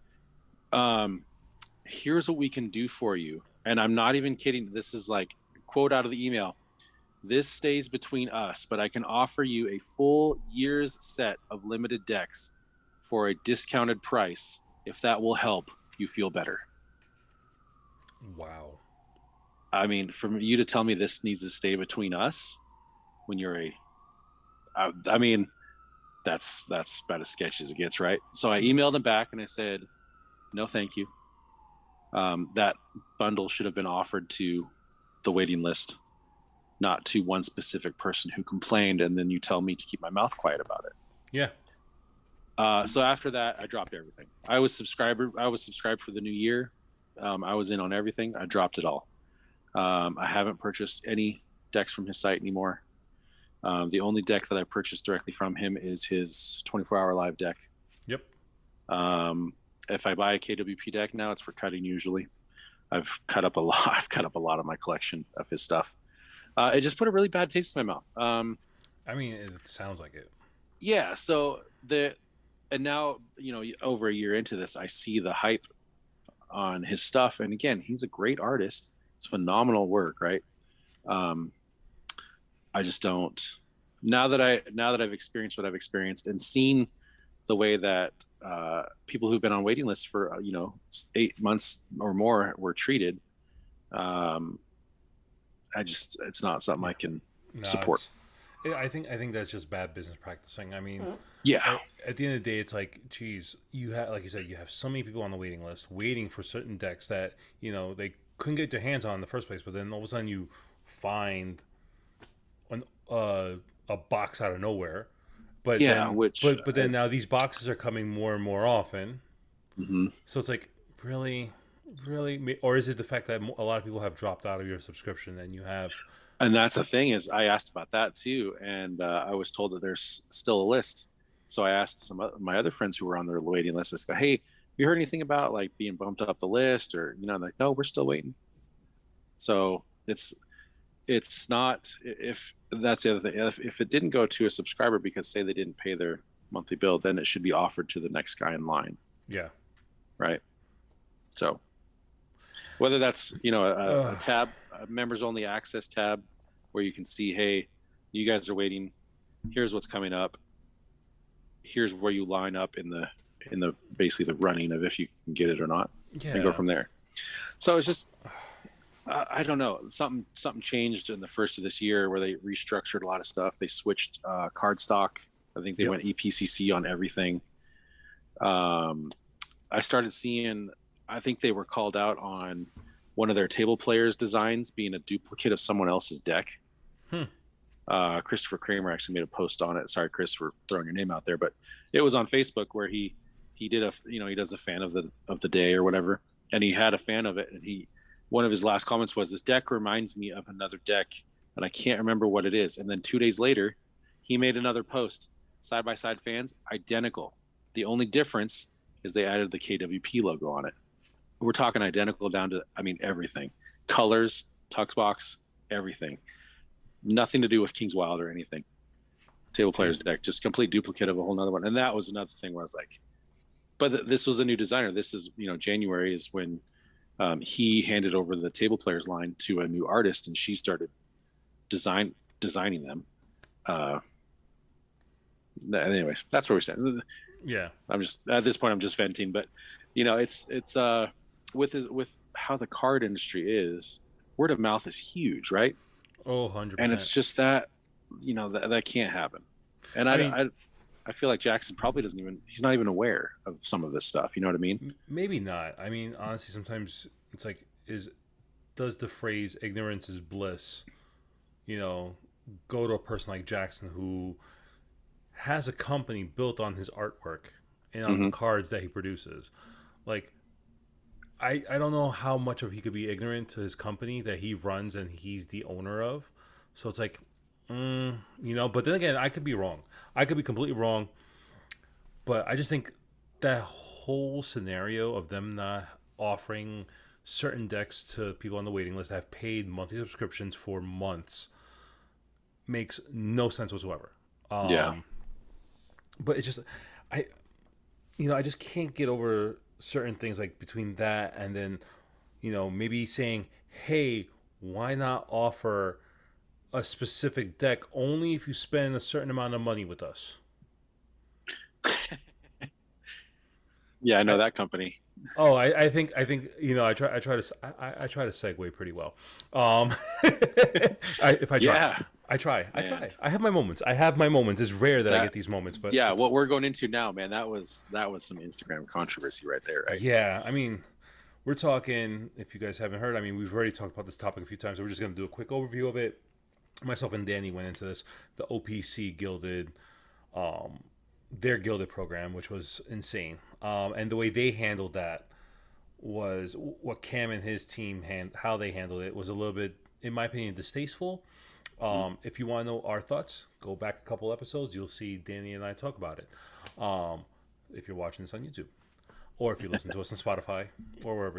[SPEAKER 2] Here's what we can do for you. And I'm not even kidding. This is like quote out of the email. This stays between us, but I can offer you a full year's set of limited decks for a discounted price, if that will help you feel better.
[SPEAKER 1] Wow.
[SPEAKER 2] I mean, for you to tell me this needs to stay between us when you're I mean, that's about as sketchy as it gets, right? So I emailed him back and I said, no, thank you. That bundle should have been offered to the waiting list, not to one specific person who complained, and then you tell me to keep my mouth quiet about it.
[SPEAKER 1] Yeah.
[SPEAKER 2] So after that, I dropped everything. I was subscribed for the new year. I was in on everything. I dropped it all. I haven't purchased any decks from his site anymore. The only deck that I purchased directly from him is his 24-hour live deck.
[SPEAKER 1] Yep.
[SPEAKER 2] Um, if I buy a KWP deck now, it's for cutting usually. I've cut up a lot. I've cut up a lot of my collection of his stuff. It just put a really bad taste in my mouth.
[SPEAKER 1] I mean, it sounds like it.
[SPEAKER 2] Yeah. So and now, over a year into this, I see the hype on his stuff. And again, he's a great artist. It's phenomenal work, right? I just don't. Now that I've experienced what I've experienced and seen the way that people who've been on waiting lists for 8 months or more were treated, it's not something I can
[SPEAKER 1] No,
[SPEAKER 2] support.
[SPEAKER 1] I think that's just bad business practicing. I mean,
[SPEAKER 2] Yeah,
[SPEAKER 1] at the end of the day, it's like, geez, you have, like you said, you have so many people on the waiting list waiting for certain decks that they couldn't get their hands on in the first place, but then all of a sudden you find an a box out of nowhere. But
[SPEAKER 2] yeah.
[SPEAKER 1] then,
[SPEAKER 2] Which,
[SPEAKER 1] but then now these boxes are coming more and more often.
[SPEAKER 2] mhm.
[SPEAKER 1] So it's like, really, really, or is it the fact that a lot of people have dropped out of your subscription and you have?
[SPEAKER 2] And that's the thing is, I asked about that too, and I was told that there's still a list. So I asked some of my other friends who were on their waiting list. I go, "Hey, you heard anything about like being bumped up the list, or like, no, we're still waiting." So it's not, if that's the other thing. If it didn't go to a subscriber because say they didn't pay their monthly bill, then it should be offered to the next guy in line,
[SPEAKER 1] Yeah.
[SPEAKER 2] right? So whether that's a
[SPEAKER 1] Ugh.
[SPEAKER 2] tab, a members only access tab, where you can see, hey, you guys are waiting, here's what's coming up, here's where you line up in the basically the running of if you can get it or not, and go
[SPEAKER 1] Yeah.
[SPEAKER 2] from there. So it's just, I don't know, something changed in the first of this year where they restructured a lot of stuff. They switched card stock. I think they
[SPEAKER 1] Yep.
[SPEAKER 2] went EPCC on everything. I started seeing, I think they were called out on one of their table players designs being a duplicate of someone else's deck.
[SPEAKER 1] Hmm.
[SPEAKER 2] Christopher Kramer actually made a post on it. Sorry, Chris, for throwing your name out there, but it was on Facebook where he did he does a fan of the day or whatever, and he had a fan of it, and one of his last comments was, "This deck reminds me of another deck, and I can't remember what it is." And then 2 days later, he made another post, side by side fans, identical. The only difference is they added the KWP logo on it. We're talking identical down to, I mean, everything, colors, tux box, everything. Nothing to do with King's Wild or anything. Table players deck, just complete duplicate of a whole nother one. And that was another thing where I was like, but this was a new designer. This is, January is when he handed over the table players line to a new artist, and she started designing them. Anyways, that's where we stand.
[SPEAKER 1] Yeah.
[SPEAKER 2] I'm just, at this point, I'm just venting, but it's with how the card industry is, word of mouth is huge, right?
[SPEAKER 1] Oh,
[SPEAKER 2] And
[SPEAKER 1] 100%.
[SPEAKER 2] it's just that, that can't happen. And
[SPEAKER 1] I mean,
[SPEAKER 2] I feel like Jackson probably he's not even aware of some of this stuff. You know what I mean?
[SPEAKER 1] maybe not. I mean, honestly, sometimes it's like, does the phrase "ignorance is bliss," you know, go to a person like Jackson who has a company built on his artwork and on the
[SPEAKER 2] Mm-hmm.
[SPEAKER 1] cards that he produces? Like, I don't know how much of he could be ignorant to his company that he runs and he's the owner of. So it's like, but then again, I could be wrong. I could be completely wrong. But I just think that whole scenario of them not offering certain decks to people on the waiting list that have paid monthly subscriptions for months makes no sense whatsoever.
[SPEAKER 2] Yeah.
[SPEAKER 1] Um, but it's just, I, I just can't get over certain things like between that and then, maybe saying, hey, why not offer a specific deck only if you spend a certain amount of money with us?
[SPEAKER 2] Yeah, I know
[SPEAKER 1] I,
[SPEAKER 2] that company.
[SPEAKER 1] Oh, I think I try to segue pretty well. If I try,
[SPEAKER 2] Yeah,
[SPEAKER 1] I try, I
[SPEAKER 2] man.
[SPEAKER 1] try. I have my moments. I have my moments. It's rare that I
[SPEAKER 2] That
[SPEAKER 1] get these moments, but
[SPEAKER 2] yeah,
[SPEAKER 1] it's
[SPEAKER 2] what we're going into now, man, that was some Instagram controversy right there, right?
[SPEAKER 1] yeah. I mean, we're talking. If you guys haven't heard, I mean, we've already talked about this topic a few times. So we're just gonna do a quick overview of it. Myself and Danny went into this. The OPC gilded, their gilded program, which was insane, and the way they handled that was what Cam and his team how they handled it was a little bit, in my opinion, distasteful.
[SPEAKER 2] Mm.
[SPEAKER 1] If you want to know our thoughts, go back a couple episodes. You'll see Danny and I talk about it. If you're watching this on YouTube, or if you listen to us on Spotify, or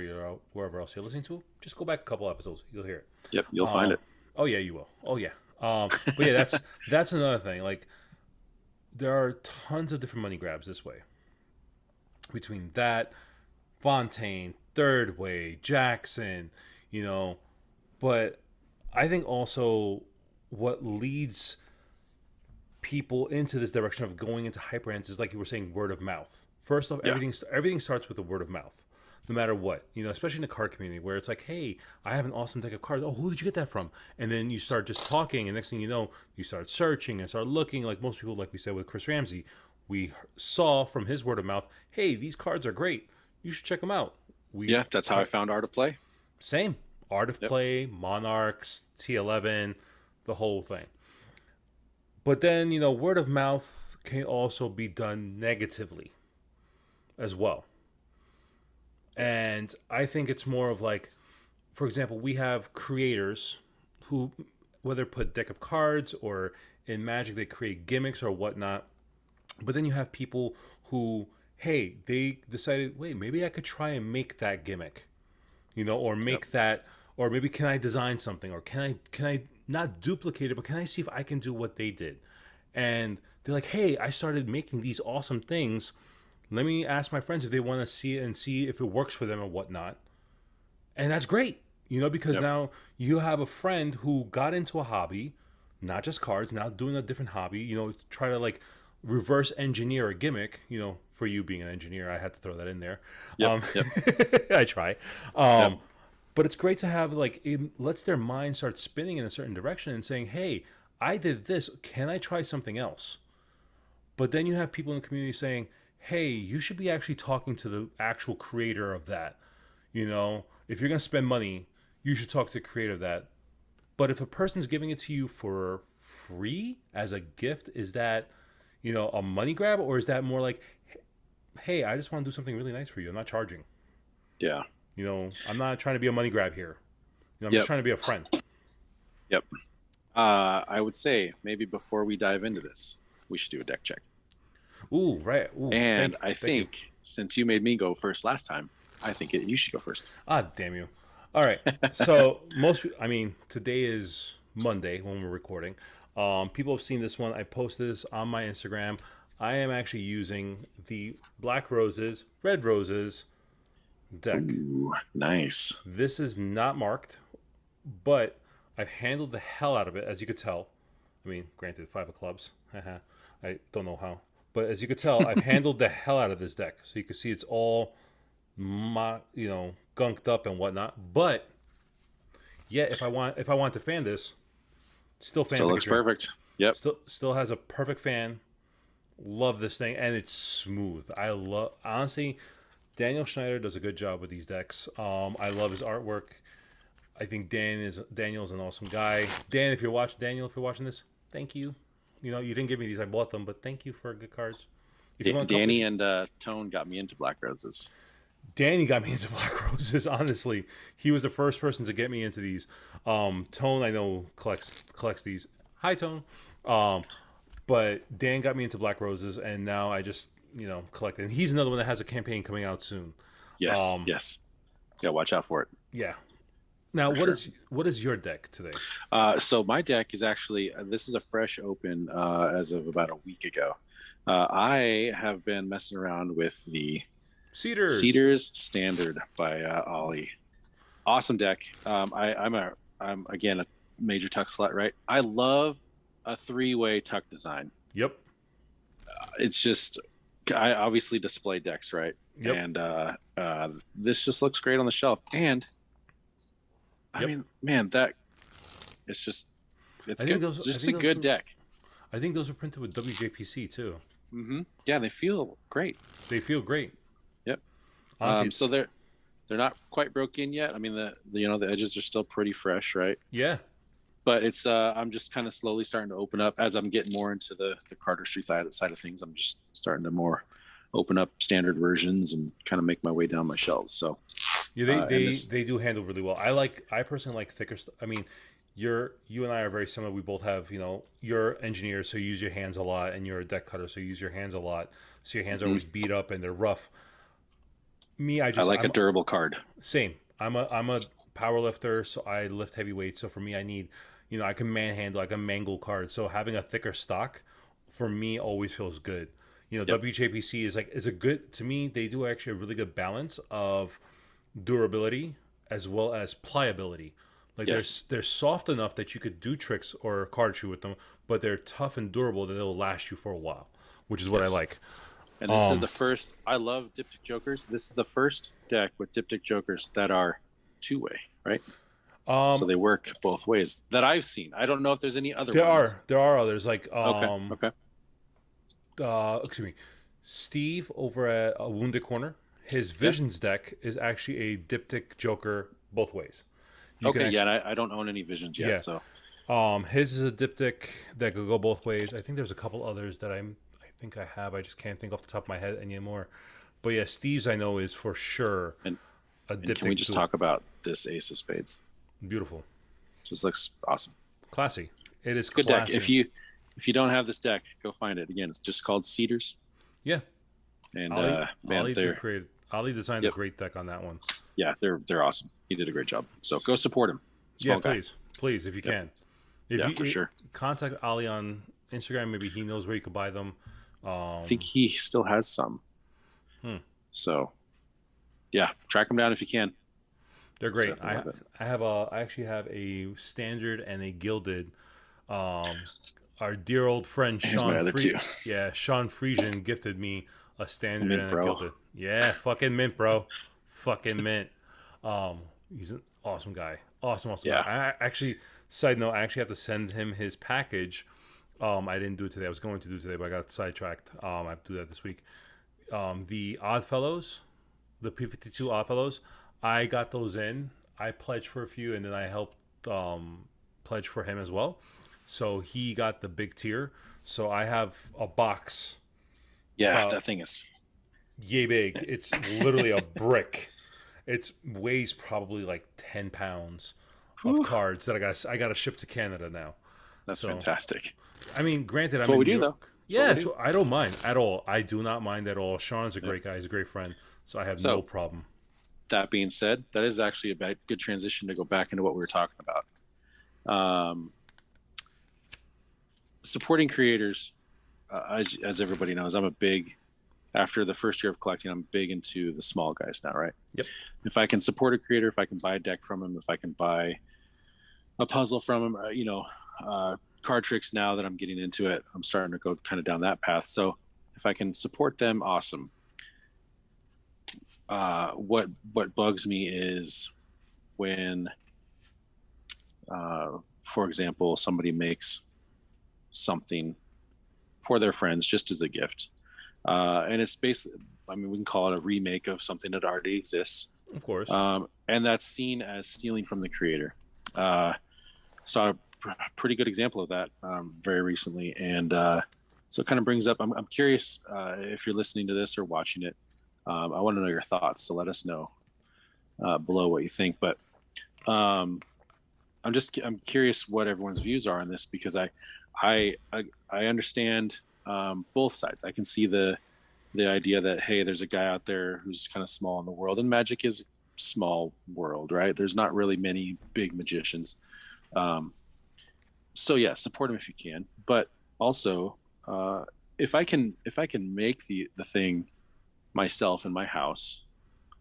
[SPEAKER 1] wherever else you're listening to, just go back a couple episodes. You'll hear it.
[SPEAKER 2] Yep, you'll find it.
[SPEAKER 1] Oh yeah, you will. Oh yeah. But yeah, that's another thing. Like there are tons of different money grabs this way. Between that, Fontaine, Third Way, Jackson, you know, but I think also what leads people into this direction of going into hyperbrands is like you were saying, word of mouth. First off,
[SPEAKER 2] Yeah.
[SPEAKER 1] everything starts with the word of mouth, no matter what. You know, especially in the card community where it's like, hey, I have an awesome deck of cards. Oh, who did you get that from? And then you start just talking, and next thing you know, you start searching and start looking. Like most people, like we said with Chris Ramsey, we saw from his word of mouth, hey, these cards are great. You should check them out. We
[SPEAKER 2] Yeah, that's how I found Art of Play.
[SPEAKER 1] same Art of
[SPEAKER 2] Yep.
[SPEAKER 1] Play, Monarchs, T11, the whole thing. But then, you know, word of mouth can also be done negatively as well.
[SPEAKER 2] Yes.
[SPEAKER 1] And I think it's more of like, for example, we have creators who, whether put deck of cards or in Magic, they create gimmicks or whatnot. But then you have people who, hey, they decided, wait, maybe I could try and make that gimmick, you know, or
[SPEAKER 2] Yep.
[SPEAKER 1] make that, or maybe can I design something, or can I not duplicate it, but can I see if I can do what they did? And they're like, hey, I started making these awesome things. Let me ask my friends if they want to see it and see if it works for them or whatnot. And that's great, you know, because
[SPEAKER 2] Yep.
[SPEAKER 1] now you have a friend who got into a hobby, not just cards, now doing a different hobby, you know, try to like reverse engineer a gimmick, you know, for you being an engineer, I had to throw that in there.
[SPEAKER 2] Yep. Yep.
[SPEAKER 1] I try.
[SPEAKER 2] Yep.
[SPEAKER 1] But it's great to have like it lets their mind start spinning in a certain direction and saying, "Hey, I did this. Can I try something else?" But then you have people in the community saying, "Hey, you should be actually talking to the actual creator of that. You know, if you're going to spend money, you should talk to the creator of that." But if a person's giving it to you for free as a gift, is that, you know, a money grab, or is that more like, "Hey, I just want to do something really nice for you. I'm not charging.
[SPEAKER 2] Yeah.
[SPEAKER 1] You know, I'm not trying to be a money grab here. You know, I'm just
[SPEAKER 2] Yep.
[SPEAKER 1] trying to be a friend."
[SPEAKER 2] Yep. I would say maybe before we dive into this, we should do a deck check.
[SPEAKER 1] Ooh, right. Ooh,
[SPEAKER 2] And
[SPEAKER 1] thank you.
[SPEAKER 2] I
[SPEAKER 1] Thank you.
[SPEAKER 2] think since you made me go first last time, I think you should go first.
[SPEAKER 1] Ah, damn you. All right. So I mean, today is Monday when we're recording. People have seen this one. I posted this on my Instagram. I am actually using the Black Roses, Red Roses deck.
[SPEAKER 2] Ooh, nice.
[SPEAKER 1] This is not marked, but I've handled the hell out of it, as you could tell. I mean, granted, five of clubs. Haha. I don't know how, but as you could tell, I've handled the hell out of this deck. So you can see it's all, you know, gunked up and whatnot. But yet, if I want to fan this, still fans
[SPEAKER 2] Still
[SPEAKER 1] like a
[SPEAKER 2] looks
[SPEAKER 1] dream.
[SPEAKER 2] perfect. Yep.
[SPEAKER 1] Still has a perfect fan. Love this thing, and it's smooth. I love, honestly, Daniel Schneider does a good job with these decks. I love his artwork. I think Daniel's an awesome guy. Dan, if you're watching this, thank you. You know, you didn't give me these, I bought them, but thank you for good cards. If you want a couple,
[SPEAKER 2] Danny and Tone got me into Black Roses.
[SPEAKER 1] Danny got me into Black Roses. Honestly, he was the first person to get me into these. Tone, I know collects these. Hi, Tone. Um, but Dan got me into Black Roses, and now I just, you know, collect it. And he's another one that has a campaign coming out soon.
[SPEAKER 2] Yes.
[SPEAKER 1] Um,
[SPEAKER 2] Yes. Yeah. Watch out for it.
[SPEAKER 1] yeah. Now,
[SPEAKER 2] For sure.
[SPEAKER 1] what is your deck today?
[SPEAKER 2] So my deck is actually this is a fresh open as of about a week ago. I have been messing around with the
[SPEAKER 1] Cedars.
[SPEAKER 2] Cedars Standard by Ollie. Awesome deck. I'm again a major tuck slut, right? I love a three-way tuck design.
[SPEAKER 1] Yep.
[SPEAKER 2] It's just I obviously display decks, right?
[SPEAKER 1] Yep.
[SPEAKER 2] And this just looks great on the shelf. And I
[SPEAKER 1] Yep.
[SPEAKER 2] mean, man, that it's just it's
[SPEAKER 1] I think
[SPEAKER 2] good.
[SPEAKER 1] those.
[SPEAKER 2] It's
[SPEAKER 1] I
[SPEAKER 2] just
[SPEAKER 1] think
[SPEAKER 2] a
[SPEAKER 1] those.
[SPEAKER 2] good deck.
[SPEAKER 1] I think those are printed with WJPC too.
[SPEAKER 2] Yeah, they feel great.
[SPEAKER 1] They feel great.
[SPEAKER 2] Yep.
[SPEAKER 1] Honestly,
[SPEAKER 2] So they're not quite broken yet. I mean, the you know the edges are still pretty fresh, right?
[SPEAKER 1] yeah.
[SPEAKER 2] But it's I'm just kind of slowly starting to open up as I'm getting more into the cardistry side of things. I'm just starting to more open up standard versions and kind of make my way down my shelves. So
[SPEAKER 1] Yeah,
[SPEAKER 2] And this,
[SPEAKER 1] they do handle really well. I personally like thicker stuff. I mean, you and I are very similar. We both have, you're engineers, so you use your hands a lot, and you're a deck cutter, so you use your hands a lot. So your hands are
[SPEAKER 2] mhm,
[SPEAKER 1] always beat up and they're rough. Me,
[SPEAKER 2] I like a
[SPEAKER 1] I'm
[SPEAKER 2] durable card.
[SPEAKER 1] same. I'm a power lifter, so I lift heavy weights. So for me, I need, I can manhandle, I can mangle cards. So having a thicker stock for me always feels good.
[SPEAKER 2] Yep.
[SPEAKER 1] WJPC is a good to me. They do actually a really good balance of durability as well as pliability. Like
[SPEAKER 2] Yes.
[SPEAKER 1] they're soft enough that you could do tricks or cardistry with them, but they're tough and durable that they'll last you for a while, which is what I
[SPEAKER 2] Yes.
[SPEAKER 1] like.
[SPEAKER 2] And this is
[SPEAKER 1] Um,
[SPEAKER 2] the first. I love Diptych Jokers. This is the first deck with Diptych Jokers that are two-way, right? So
[SPEAKER 1] um,
[SPEAKER 2] they work both ways that I've seen. I don't know if there's any other ones.
[SPEAKER 1] there are others like
[SPEAKER 2] Okay. Okay.
[SPEAKER 1] excuse me, Steve over at Wounded Corner. His
[SPEAKER 2] Yeah.
[SPEAKER 1] Visions deck is actually a diptych Joker both ways. You can
[SPEAKER 2] Okay. Yeah.
[SPEAKER 1] actually,
[SPEAKER 2] And I don't own any visions yet.
[SPEAKER 1] yeah.
[SPEAKER 2] So
[SPEAKER 1] His is a diptych that could go both ways. I think there's a couple others that I think I have. I just can't think off the top of my head anymore. But yeah, Steve's I know is for sure
[SPEAKER 2] and
[SPEAKER 1] a
[SPEAKER 2] and can we
[SPEAKER 1] diptych
[SPEAKER 2] just
[SPEAKER 1] duel.
[SPEAKER 2] talk about this Ace of Spades?
[SPEAKER 1] Beautiful,
[SPEAKER 2] Just looks awesome.
[SPEAKER 1] classy. It is
[SPEAKER 2] It's a good deck.
[SPEAKER 1] classy.
[SPEAKER 2] If you don't have this deck, go find it. Again, it's just called Cedars.
[SPEAKER 1] Yeah,
[SPEAKER 2] And man,
[SPEAKER 1] Ali
[SPEAKER 2] they're
[SPEAKER 1] created. Ali designed a
[SPEAKER 2] yep,
[SPEAKER 1] great deck on that one.
[SPEAKER 2] yeah, they're awesome. He did a great job. So go support him.
[SPEAKER 1] Yeah,
[SPEAKER 2] Small guy.
[SPEAKER 1] please, if you
[SPEAKER 2] Yep.
[SPEAKER 1] can. If
[SPEAKER 2] Yeah,
[SPEAKER 1] you
[SPEAKER 2] for sure.
[SPEAKER 1] contact Ali on Instagram, maybe he knows where you could buy them.
[SPEAKER 2] I think he still has some.
[SPEAKER 1] Hmm,
[SPEAKER 2] So yeah, track him down if you can.
[SPEAKER 1] they're
[SPEAKER 2] So
[SPEAKER 1] great.
[SPEAKER 2] definitely love it.
[SPEAKER 1] I actually have a standard and a gilded. Um, our dear old friend
[SPEAKER 2] Here's my other two.
[SPEAKER 1] Sean Friesian gifted me a standard
[SPEAKER 2] Mint,
[SPEAKER 1] and a
[SPEAKER 2] bro.
[SPEAKER 1] gilded. Yeah, fucking mint, bro. Fucking mint. Um, he's an awesome guy. Awesome guy.
[SPEAKER 2] Yeah.
[SPEAKER 1] I actually, side note, I actually have to send him his package. I didn't do it today. I was going to do it today, but I got sidetracked. I have to do that this week. The Oddfellows, the P52 Oddfellows, I got those in. I pledged for a few, and then I helped pledge for him as well. So he got the big tier. So I have a box
[SPEAKER 2] Yeah,
[SPEAKER 1] about
[SPEAKER 2] that thing is
[SPEAKER 1] yay big. It's literally a brick. It weighs probably like 10 pounds of
[SPEAKER 2] whew,
[SPEAKER 1] cards that I got to ship to Canada now.
[SPEAKER 2] that's
[SPEAKER 1] So
[SPEAKER 2] fantastic.
[SPEAKER 1] I mean, granted,
[SPEAKER 2] That's
[SPEAKER 1] I'm
[SPEAKER 2] what
[SPEAKER 1] in
[SPEAKER 2] we
[SPEAKER 1] New
[SPEAKER 2] do though.
[SPEAKER 1] York.
[SPEAKER 2] That's what
[SPEAKER 1] Yeah,
[SPEAKER 2] we do.
[SPEAKER 1] I don't mind at all. I do not mind at all. Sean's a
[SPEAKER 2] Yeah.
[SPEAKER 1] great guy. He's a great friend. So I have no
[SPEAKER 2] So
[SPEAKER 1] problem.
[SPEAKER 2] that being said, that is actually a good transition to go back into what we were talking about. Supporting creators, as everybody knows, I'm a big. After the first year of collecting, I'm big into the small guys now, right?
[SPEAKER 1] Yep.
[SPEAKER 2] If I can support a creator, if I can buy a deck from him, if I can buy a puzzle from him, card tricks now that I'm getting into it, I'm starting to go kind of down that path. So if I can support them, awesome. What bugs me is when, for example, somebody makes something for their friends just as a gift, and it's basically, I mean, we can call it a remake of something that already exists,
[SPEAKER 1] Of course.
[SPEAKER 2] and that's seen as stealing from the creator. Saw a pretty good example of that very recently, and so it kind of brings up. I'm curious if you're listening to this or watching it. I want to know your thoughts, so let us know below what you think. But I'm curious what everyone's views are on this, because I understand both sides. I can see the idea that, hey, there's a guy out there who's kind of small in the world, and Magic is a small world, right? There's not really many big magicians. So yeah, support him if you can. But also, if I can make the thing myself in my house,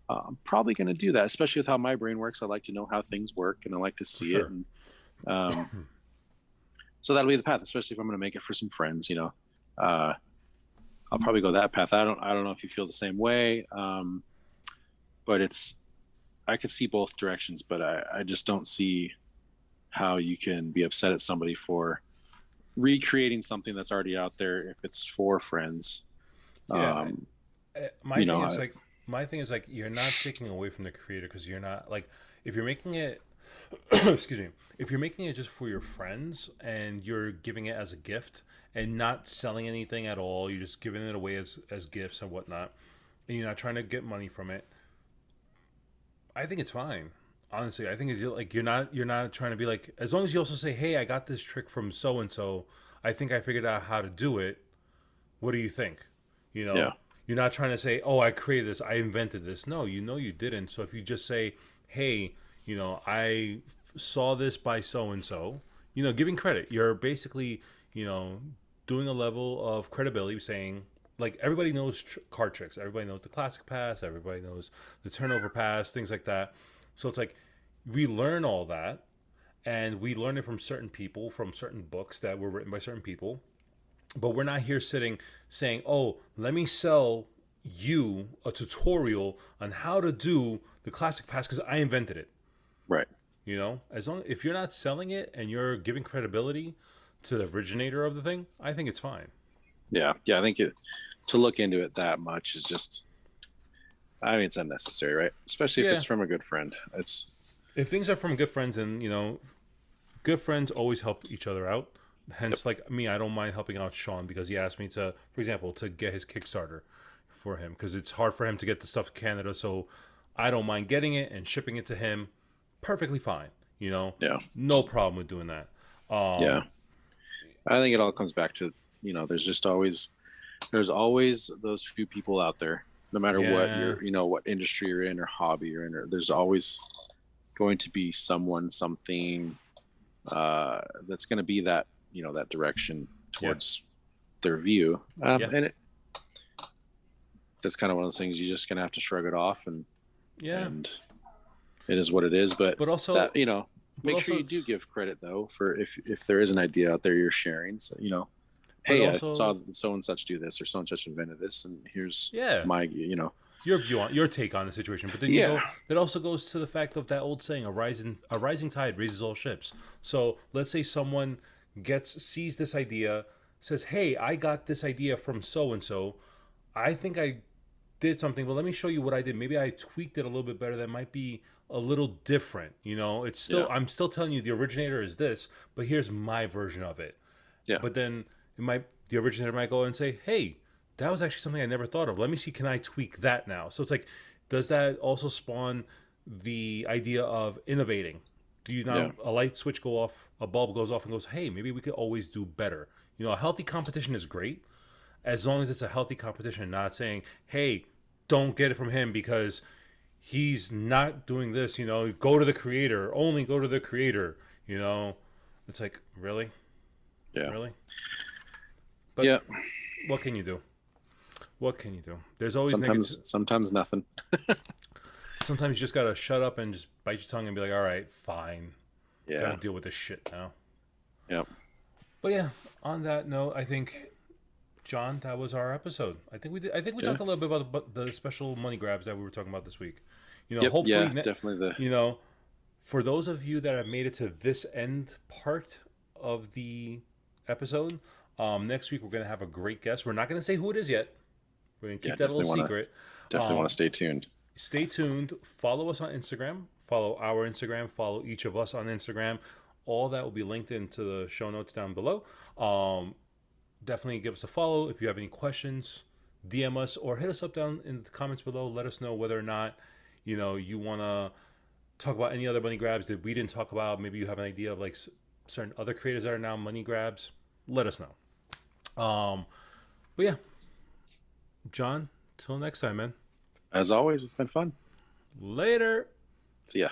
[SPEAKER 2] I'm probably going to do that, especially with how my brain works. I like to know how things work, and I like to
[SPEAKER 1] For
[SPEAKER 2] see it.
[SPEAKER 1] sure.
[SPEAKER 2] And so that'll be the path, especially if I'm going to make it for some friends. I'll probably go that path. I don't know if you feel the same way, but I could see both directions, but I just don't see how you can be upset at somebody for recreating something that's already out there if it's for friends.
[SPEAKER 1] Yeah.
[SPEAKER 2] Um,
[SPEAKER 1] My
[SPEAKER 2] you
[SPEAKER 1] thing
[SPEAKER 2] know,
[SPEAKER 1] is like you're not taking away from the creator because you're not like if you're making it excuse me, if you're making it just for your friends and you're giving it as a gift and not selling anything at all, you're just giving it away as gifts and whatnot, and you're not trying to get money from it. I think it's fine. Honestly, I think it's like you're not trying to be like, as long as you also say, "Hey, I got this trick from so and so. I think I figured out how to do it. What do you think?" You
[SPEAKER 2] Yeah.
[SPEAKER 1] know, you're not trying to say, "Oh, I created this. I invented this." No, you didn't. So if you just say, "Hey, I saw this by so and so," giving credit, you're basically, you know, doing a level of credibility, saying, like, everybody knows card tricks. Everybody knows the classic pass. Everybody knows the turnover pass, things like that. So it's like we learn all that, and we learn it from certain people, from certain books that were written by certain people. But we're not here sitting saying, "Oh, let me sell you a tutorial on how to do the classic pass because I invented it."
[SPEAKER 2] Right.
[SPEAKER 1] As long if you're not selling it and you're giving credibility to the originator of the thing, I think it's fine.
[SPEAKER 2] Yeah. Yeah. I think to look into it that much is just, I mean, it's unnecessary, right? Especially if
[SPEAKER 1] Yeah,
[SPEAKER 2] it's from a good friend. It's,
[SPEAKER 1] if things are from good friends, and good friends always help each other out.
[SPEAKER 2] yep.
[SPEAKER 1] Hence, like me, I don't mind helping out Sean because he asked me to, for example, to get his Kickstarter for him because it's hard for him to get the stuff to Canada. So I don't mind getting it and shipping it to him. Perfectly fine.
[SPEAKER 2] Yeah.
[SPEAKER 1] No problem with doing that.
[SPEAKER 2] Yeah.
[SPEAKER 1] Um,
[SPEAKER 2] I think it all comes back to, there's always those few people out there, no matter what
[SPEAKER 1] yeah,
[SPEAKER 2] what industry you're in or hobby you're in, or there's always going to be someone, something, that's going to be that, that direction
[SPEAKER 1] yeah,
[SPEAKER 2] towards their view.
[SPEAKER 1] yeah,
[SPEAKER 2] And that's kind of one of those things, you're just going to have to shrug it off,
[SPEAKER 1] yeah.
[SPEAKER 2] and it is what it is. But
[SPEAKER 1] But
[SPEAKER 2] that,
[SPEAKER 1] also, but
[SPEAKER 2] make sure
[SPEAKER 1] also,
[SPEAKER 2] you do give credit though, for if there is an idea out there you're sharing. So,
[SPEAKER 1] but
[SPEAKER 2] hey, I saw
[SPEAKER 1] also,
[SPEAKER 2] so and such do this, or so and such invented this, and here's
[SPEAKER 1] yeah.
[SPEAKER 2] my,
[SPEAKER 1] Your view on your take on the situation, but then you
[SPEAKER 2] yeah,
[SPEAKER 1] go. It also goes to the fact of that old saying: "A rising tide raises all ships." So let's say someone sees this idea, says, "Hey, I got this idea from so and so. I think I did something, but let me show you what I did. Maybe I tweaked it a little bit better. That might be a little different. It's
[SPEAKER 2] yeah,
[SPEAKER 1] still I'm still telling you the originator is this, but here's my version of it."
[SPEAKER 2] yeah,
[SPEAKER 1] But then the originator might go and say, "Hey, that was actually something I never thought of. Let me see, can I tweak that now?" So it's like, does that also spawn the idea of innovating? Do you
[SPEAKER 2] yeah,
[SPEAKER 1] now a light switch go off, a bulb goes off, and goes, "Hey, maybe we could always do better." A healthy competition is great as long as it's a healthy competition, not saying, "Hey, don't get it from him because he's not doing this." Go to the creator, only go to the creator. It's like, really,
[SPEAKER 2] yeah,
[SPEAKER 1] really. But
[SPEAKER 2] yeah.
[SPEAKER 1] what can you do? What can you do? There's always negative.
[SPEAKER 2] Sometimes nothing.
[SPEAKER 1] Sometimes you just gotta shut up and just bite your tongue and be like, "All right, fine, gotta
[SPEAKER 2] Yeah,
[SPEAKER 1] deal with this shit now."
[SPEAKER 2] yeah,
[SPEAKER 1] But yeah, on that note, I think, John, that was our episode. I think we did. I think we
[SPEAKER 2] yeah,
[SPEAKER 1] talked a little bit about the special money grabs that we were talking about this week.
[SPEAKER 2] yep,
[SPEAKER 1] Hopefully,
[SPEAKER 2] yeah, definitely the,
[SPEAKER 1] you know, for those of you that have made it to this end part of the episode, next week we're gonna have a great guest. We're not gonna say who it is yet. We're gonna
[SPEAKER 2] yeah,
[SPEAKER 1] keep that a little secret.
[SPEAKER 2] definitely want to stay tuned.
[SPEAKER 1] Stay tuned. Follow us on Instagram. Follow our Instagram. Follow each of us on Instagram. All that will be linked into the show notes down below. Definitely give us a follow. If you have any questions, DM us or hit us up down in the comments below. Let us know whether or not you want to talk about any other money grabs that we didn't talk about. Maybe you have an idea of like certain other creators that are now money grabs. Let us know. But yeah, John. Till next time, man.
[SPEAKER 2] As always, it's been fun.
[SPEAKER 1] Later.
[SPEAKER 2] See ya.